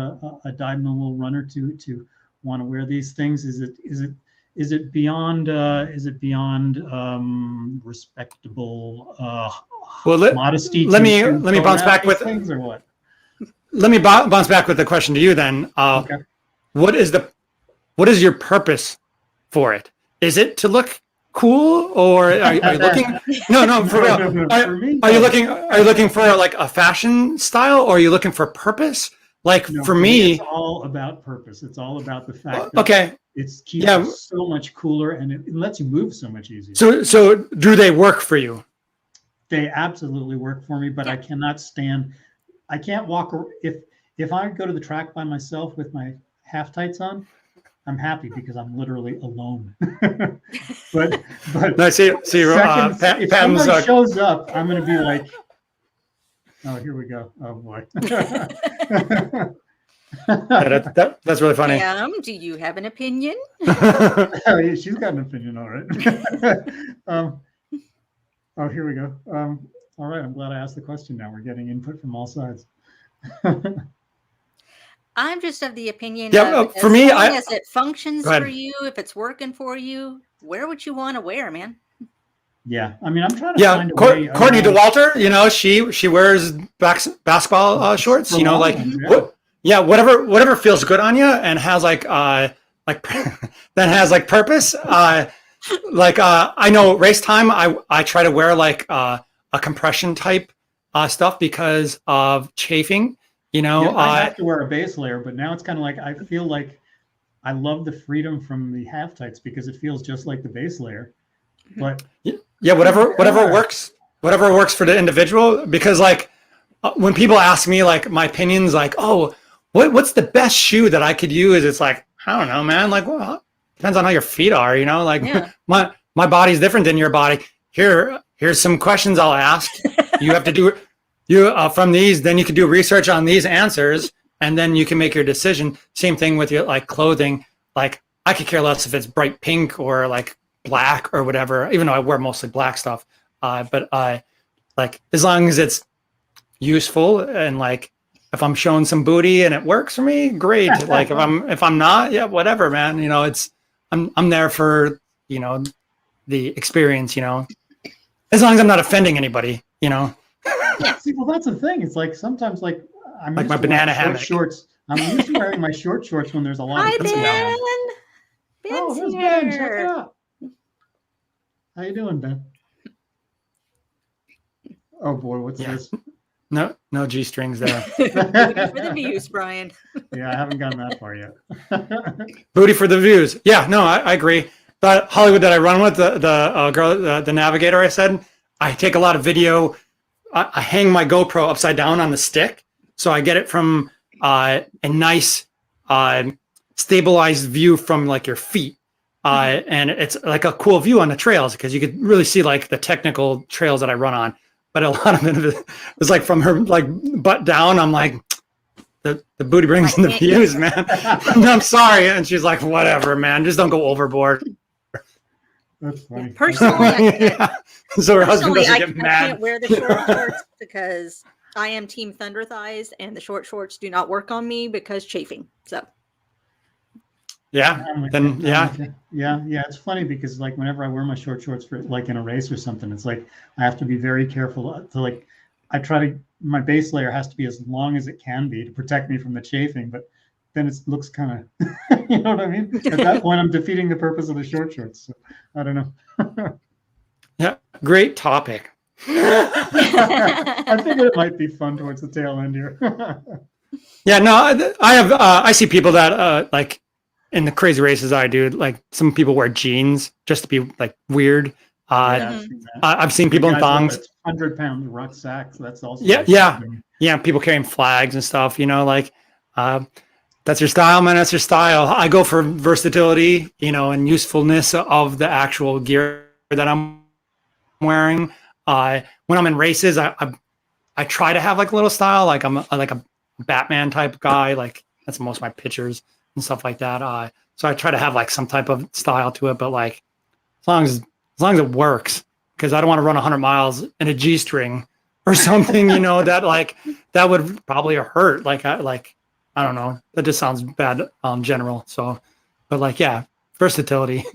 a dyed-in-the-wool runner to want to wear these things? Is it beyond respectable modesty? Let me bounce back with things or what? Let me bounce back with the question to you then. Okay. What is your purpose for it? Is it to look cool, or are you looking? No, for real. Are you looking for like a fashion style, or are you looking for purpose? Like for me, it's all about purpose. It's all about the fact that it keeps you so much cooler, and it lets you move so much easier. So do they work for you? They absolutely work for me, but I cannot stand. I can't walk if I go to the track by myself with my half tights on. I'm happy because I'm literally alone. but no, see, if somebody shows up, I'm going to be like, oh, here we go. Oh boy. That's really funny. Do you have an opinion? Oh, yeah, she's got an opinion, all right. Oh, here we go. All right, I'm glad I asked the question now. We're getting input from all sides. I'm just of the opinion for me, as it functions for you, if it's working for you, wear what you want to wear, man. Yeah, I mean, I'm trying to find a way. Courtney DeWalter, she wears basketball shorts. Whatever feels good on you and has like that has like purpose. I know race time. I try to wear like a compression type stuff because of chafing. I have to wear a base layer, but now it's kind of like I feel like I love the freedom from the half tights because it feels just like the base layer. But whatever works for the individual. Because like when people ask me like my opinions, like, oh, what's the best shoe that I could use? It's like, I don't know, man. Like, well, depends on how your feet are. My body's different than your body. Here's some questions I'll ask. You have to do. From these, then you can do research on these answers, and then you can make your decision. Same thing with your like clothing. Like I could care less if it's bright pink or like black or whatever, even though I wear mostly black stuff. But like as long as it's useful and like if I'm showing some booty and it works for me, great. Like if I'm not, whatever, man. I'm there for the experience. As long as I'm not offending anybody. Yeah. See, well, that's the thing. It's like sometimes, like I'm like my banana hammock shorts. I'm used to wearing my short shorts when there's a lot of people around. Oh, Ben's there's Ben. Check here. it out. How you doing, Ben? Oh boy, what's this? No G strings there. Booty for the views, Brian. Yeah, I haven't gotten that far yet. Booty for the views. Yeah, no, I agree. But Hollywood that I run with, the girl, the navigator, I said, I take a lot of video. I hang my GoPro upside down on the stick, so I get it from a nice stabilized view from like your feet. And it's like a cool view on the trails because you could really see like the technical trails that I run on. But a lot of it was like from her like butt down. I'm like, the booty brings in the views, man. I'm sorry. And she's like, whatever, man. Just don't go overboard. That's funny. Personally, Yeah. So her husband doesn't get I mad. can't wear the short shorts because I am team thunder thighs, and the short shorts do not work on me because chafing. So. Yeah. Then yeah. Yeah. It's funny because like whenever I wear my short shorts for like in a race or something, it's like I have to be very careful to like. I try to. My base layer has to be as long as it can be to protect me from the chafing, but then it looks kind of, you know what I mean? At that point, I'm defeating the purpose of the short shorts. So I don't know. Yeah. Great topic. I figured it might be fun towards the tail end here. Yeah. No, I have. I see people that like. In the crazy races I do, like some people wear jeans just to be like weird. I've seen people in thongs. 100-pound rucksacks. That's also Yeah. People carrying flags and stuff. You know, like that's your style, man. That's your style. I go for versatility, you know, and usefulness of the actual gear that I'm wearing. When I'm in races, I try to have like a little style. Like I'm like a Batman type guy. Like that's most of my pictures and stuff like that. So I try to have like some type of style to it, but like as long as it works, because I don't want to run 100 miles in a G string or something, you know, that like that would probably hurt. Like I don't know. That just sounds bad general. So, but like yeah, versatility.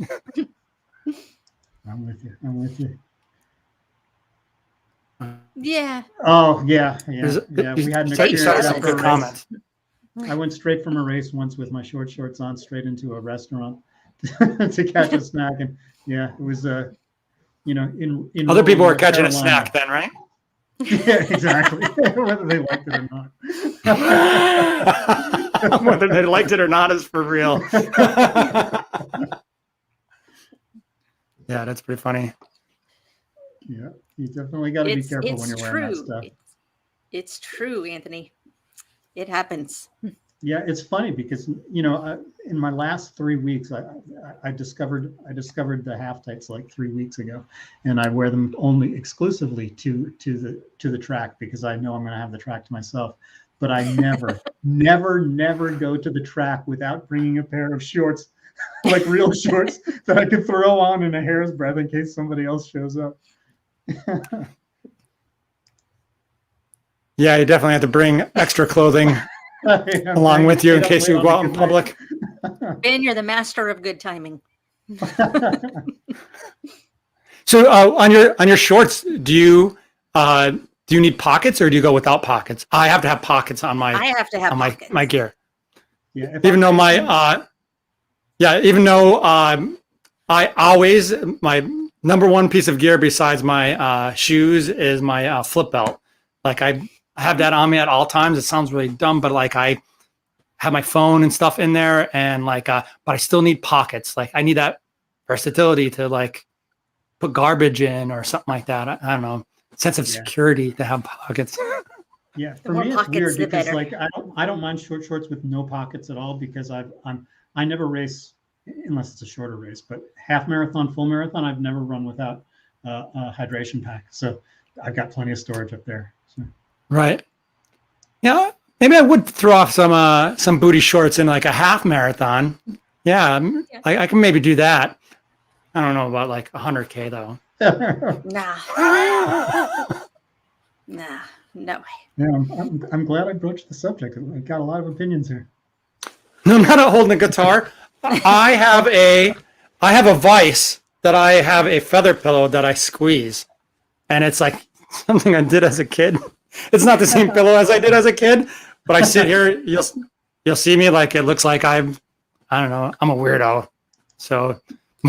I'm with you. Yeah. Oh yeah. We had an some good comments. I went straight from a race once with my short shorts on, straight into a restaurant to catch a snack, and yeah, it was you know, in other people were catching Carolina. a snack then, right? Yeah, exactly. Whether they liked it or not. Whether they liked it or not is for real. Yeah, that's pretty funny. Yeah, you definitely got to be careful when you're wearing that stuff. It's true, Anthony. It happens. Yeah, it's funny because you know, in my last 3 weeks, I discovered the half tights like 3 weeks ago, and I wear them only exclusively to the track because I know I'm going to have the track to myself. But I never go to the track without bringing a pair of shorts, like real shorts that I can throw on in a hair's breadth in case somebody else shows up. Yeah, you definitely have to bring extra clothing along with you in case you go out in public. Ben, you're the master of good timing. So on your shorts, do you need pockets or do you go without pockets? I have to have pockets on my. I have to have pockets. my gear. Yeah, even though I always my number one piece of gear besides my shoes is my flip belt. Like I have that on me at all times. It sounds really dumb, but like I have my phone and stuff in there, and like, but I still need pockets. Like I need that versatility to like put garbage in or something like that. I don't know, sense of security to have pockets. Yeah, for me it's weird because like I don't mind short shorts with no pockets at all because I never race unless it's a shorter race, but half marathon, full marathon, I've never run without a hydration pack. So I've got plenty of storage up there. So. Right. Yeah. Maybe I would throw off some booty shorts in like a half marathon. Yeah. I can maybe do that. I don't know about like 100K though. Nah, no way. Yeah, I'm glad I broached the subject. I got a lot of opinions here. No, I'm not holding a guitar. I have a vice that I have a feather pillow that I squeeze, and it's like something I did as a kid. It's not the same pillow as I did as a kid, but I sit here. You'll see me like it looks like I don't know. I'm a weirdo. So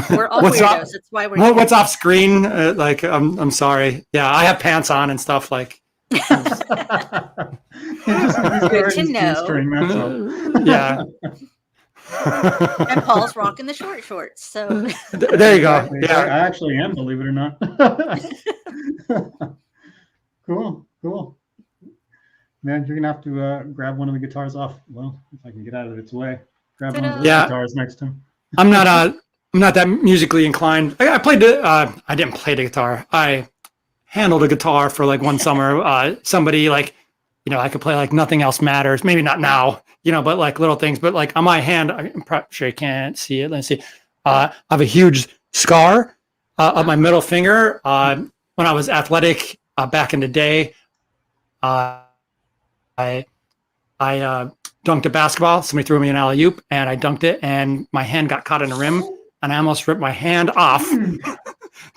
We're all what's weirdos. off, That's why we're here. what's off screen? Like, I'm sorry. Yeah, I have pants on and stuff. Like, Good to know. String, that's all. yeah. And Paul's rocking the short shorts. So There you go. Exactly. Yeah. I actually am, believe it or not. Cool. Man, you're gonna have to grab one of the guitars off. Well, if I can get out of its way, grab one of the Yeah. guitars next to him. I'm not that musically inclined. I played I didn't play the guitar. I handled a guitar for like one summer. Somebody like, I could play like Nothing Else Matters. Maybe not now, but like little things. But like on my hand, I'm sure you can't see it. Let's see. I have a huge scar of my middle finger. When I was athletic back in the day, I dunked a basketball. Somebody threw me an alley-oop, and I dunked it, and my hand got caught in the rim, and I almost ripped my hand off to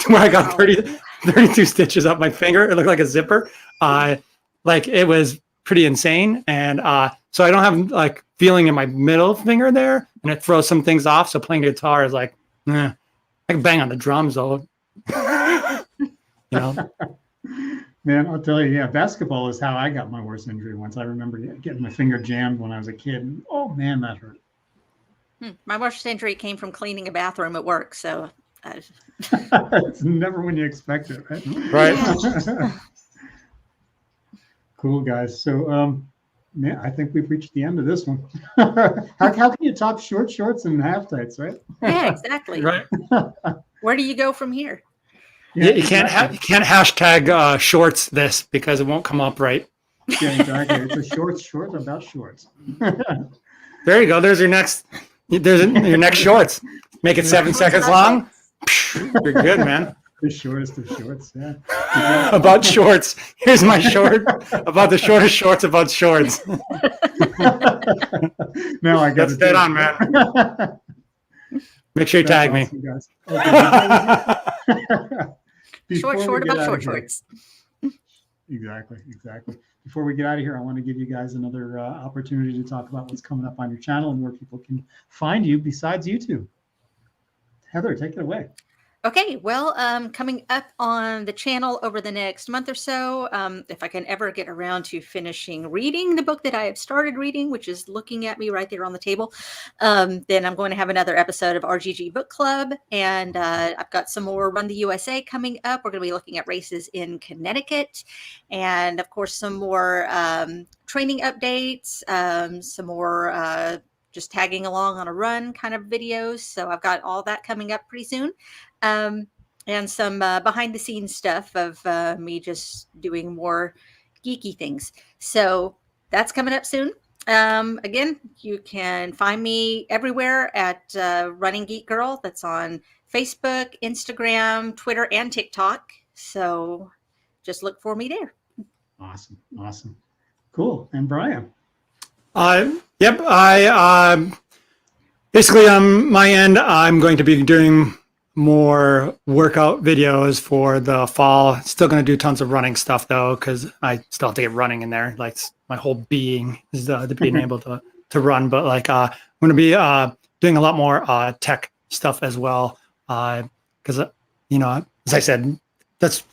where I got 32 stitches up my finger. It looked like a zipper. Like it was pretty insane. And so I don't have like feeling in my middle finger there, and it throws some things off. So playing the guitar is like, I can bang on the drums though. Man, I'll tell you, yeah, basketball is how I got my worst injury once. I remember getting my finger jammed when I was a kid. Oh man, that hurt. My worst injury came from cleaning a bathroom at work. So it's never when you expect it, right? Right. Cool, guys. So, man, I think we've reached the end of this one. How can you top short shorts and half tights, right? yeah, exactly. Right. Where do you go from here? Yeah, you can't hashtag shorts this because it won't come up right. Yeah, exactly. It's a short about shorts. There you go. There's your next shorts. Make it 7 seconds long. You're good, man. The shortest of shorts, yeah. About shorts. Here's my short about the shortest shorts about shorts. Now I got That's dead on, man. Make sure you tag me. Short about short shorts. Exactly. Before we get out of here, I want to give you guys another opportunity to talk about what's coming up on your channel and where people can find you besides YouTube. Heather, take it away. Okay, well, coming up on the channel over the next month or so, if I can ever get around to finishing reading the book that I have started reading, which is looking at me right there on the table, then I'm going to have another episode of RGG Book Club, and I've got some more Run the USA coming up. We're going to be looking at races in Connecticut, and of course, some more training updates, some more just tagging along on a run kind of videos. So I've got all that coming up pretty soon. And some behind the scenes stuff of me just doing more geeky things. So that's coming up soon. Again, you can find me everywhere at Running Geek Girl. That's on Facebook, Instagram, Twitter, and TikTok. So just look for me there. Awesome. Cool. And Brian? Yep. I basically on my end, I'm going to be doing more workout videos for the fall. Still going to do tons of running stuff though, because I still have to get running in there. Like my whole being is the being able to run. But like I'm going to be doing a lot more tech stuff as well, because as I said, that's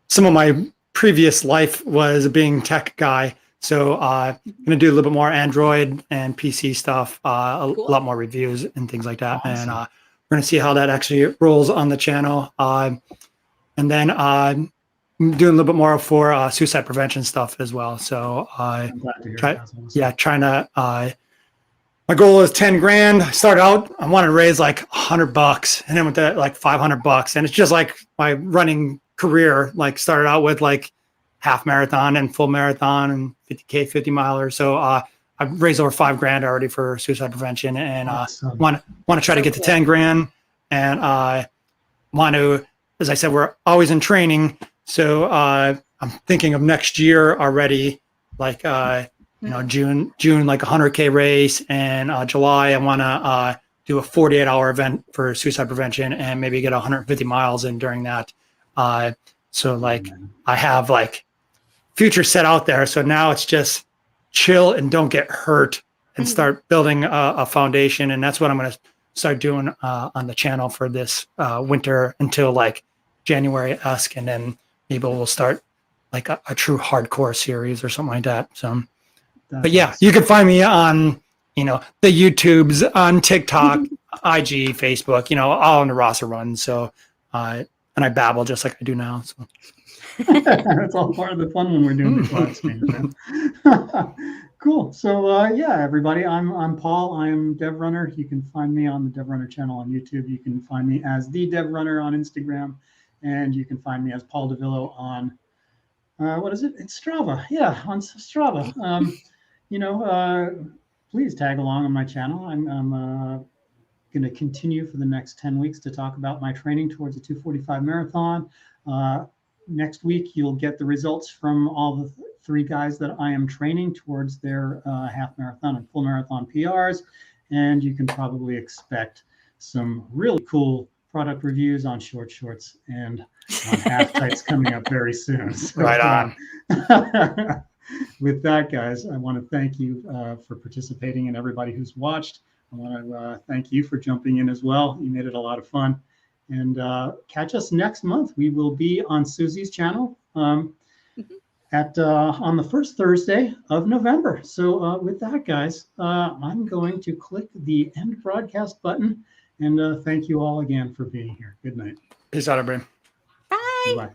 some of my previous life was being tech guy. So I'm going to do a little bit more Android and PC stuff, a lot more reviews and things like that. Awesome. And we're going to see how that actually rolls on the channel. And then I'm doing a little bit more for suicide prevention stuff as well. So I'm glad to hear that. trying to, my goal is 10 grand. I started out, I wanted to raise like $100 and then went to like $500. And it's just like my running career, like started out with like half marathon and full marathon and 50K, 50 miler. So I've raised over $5 grand already for suicide prevention, and want to try to get to 10 grand. And want to, as I said, we're always in training. So I'm thinking of next year already, like June like 100K race, and July I want to do a 48-hour event for suicide prevention and maybe get 150 miles in during that. So like I have like future set out there. So now it's just chill and don't get hurt and start building a foundation. And that's what I'm going to start doing on the channel for this winter until like January-esque, and then maybe we'll start like a true hardcore series or something like that. So, but yeah, awesome. you can find me on, you know, the YouTubes, on TikTok, IG, Facebook, you know, all on the Rasa Run. So, and I babble just like I do now. So. That's all part of the fun when we're doing these live streams, man. Cool. So yeah, everybody, I'm Paul. I'm DevRunner. You can find me on the DevRunner channel on YouTube. You can find me as the DevRunner on Instagram, and you can find me as Paul DeVillo on what is it? It's Strava. Yeah, on Strava. You know, please tag along on my channel. I'm going to continue for the next 10 weeks to talk about my training towards a 2:45 marathon. Next week, you'll get the results from all the 3 guys that I am training towards their half marathon and full marathon PRs. And you can probably expect some really cool product reviews on short shorts and on half tights coming up very soon. So, Right on. With that, guys, I want to thank you for participating, and everybody who's watched. I want to thank you for jumping in as well. You made it a lot of fun. And catch us next month. We will be on Susie's channel at on the first Thursday of November. So with that, guys, I'm going to click the end broadcast button. And thank you all again for being here. Good night. Peace out, everybody. Bye. Bye.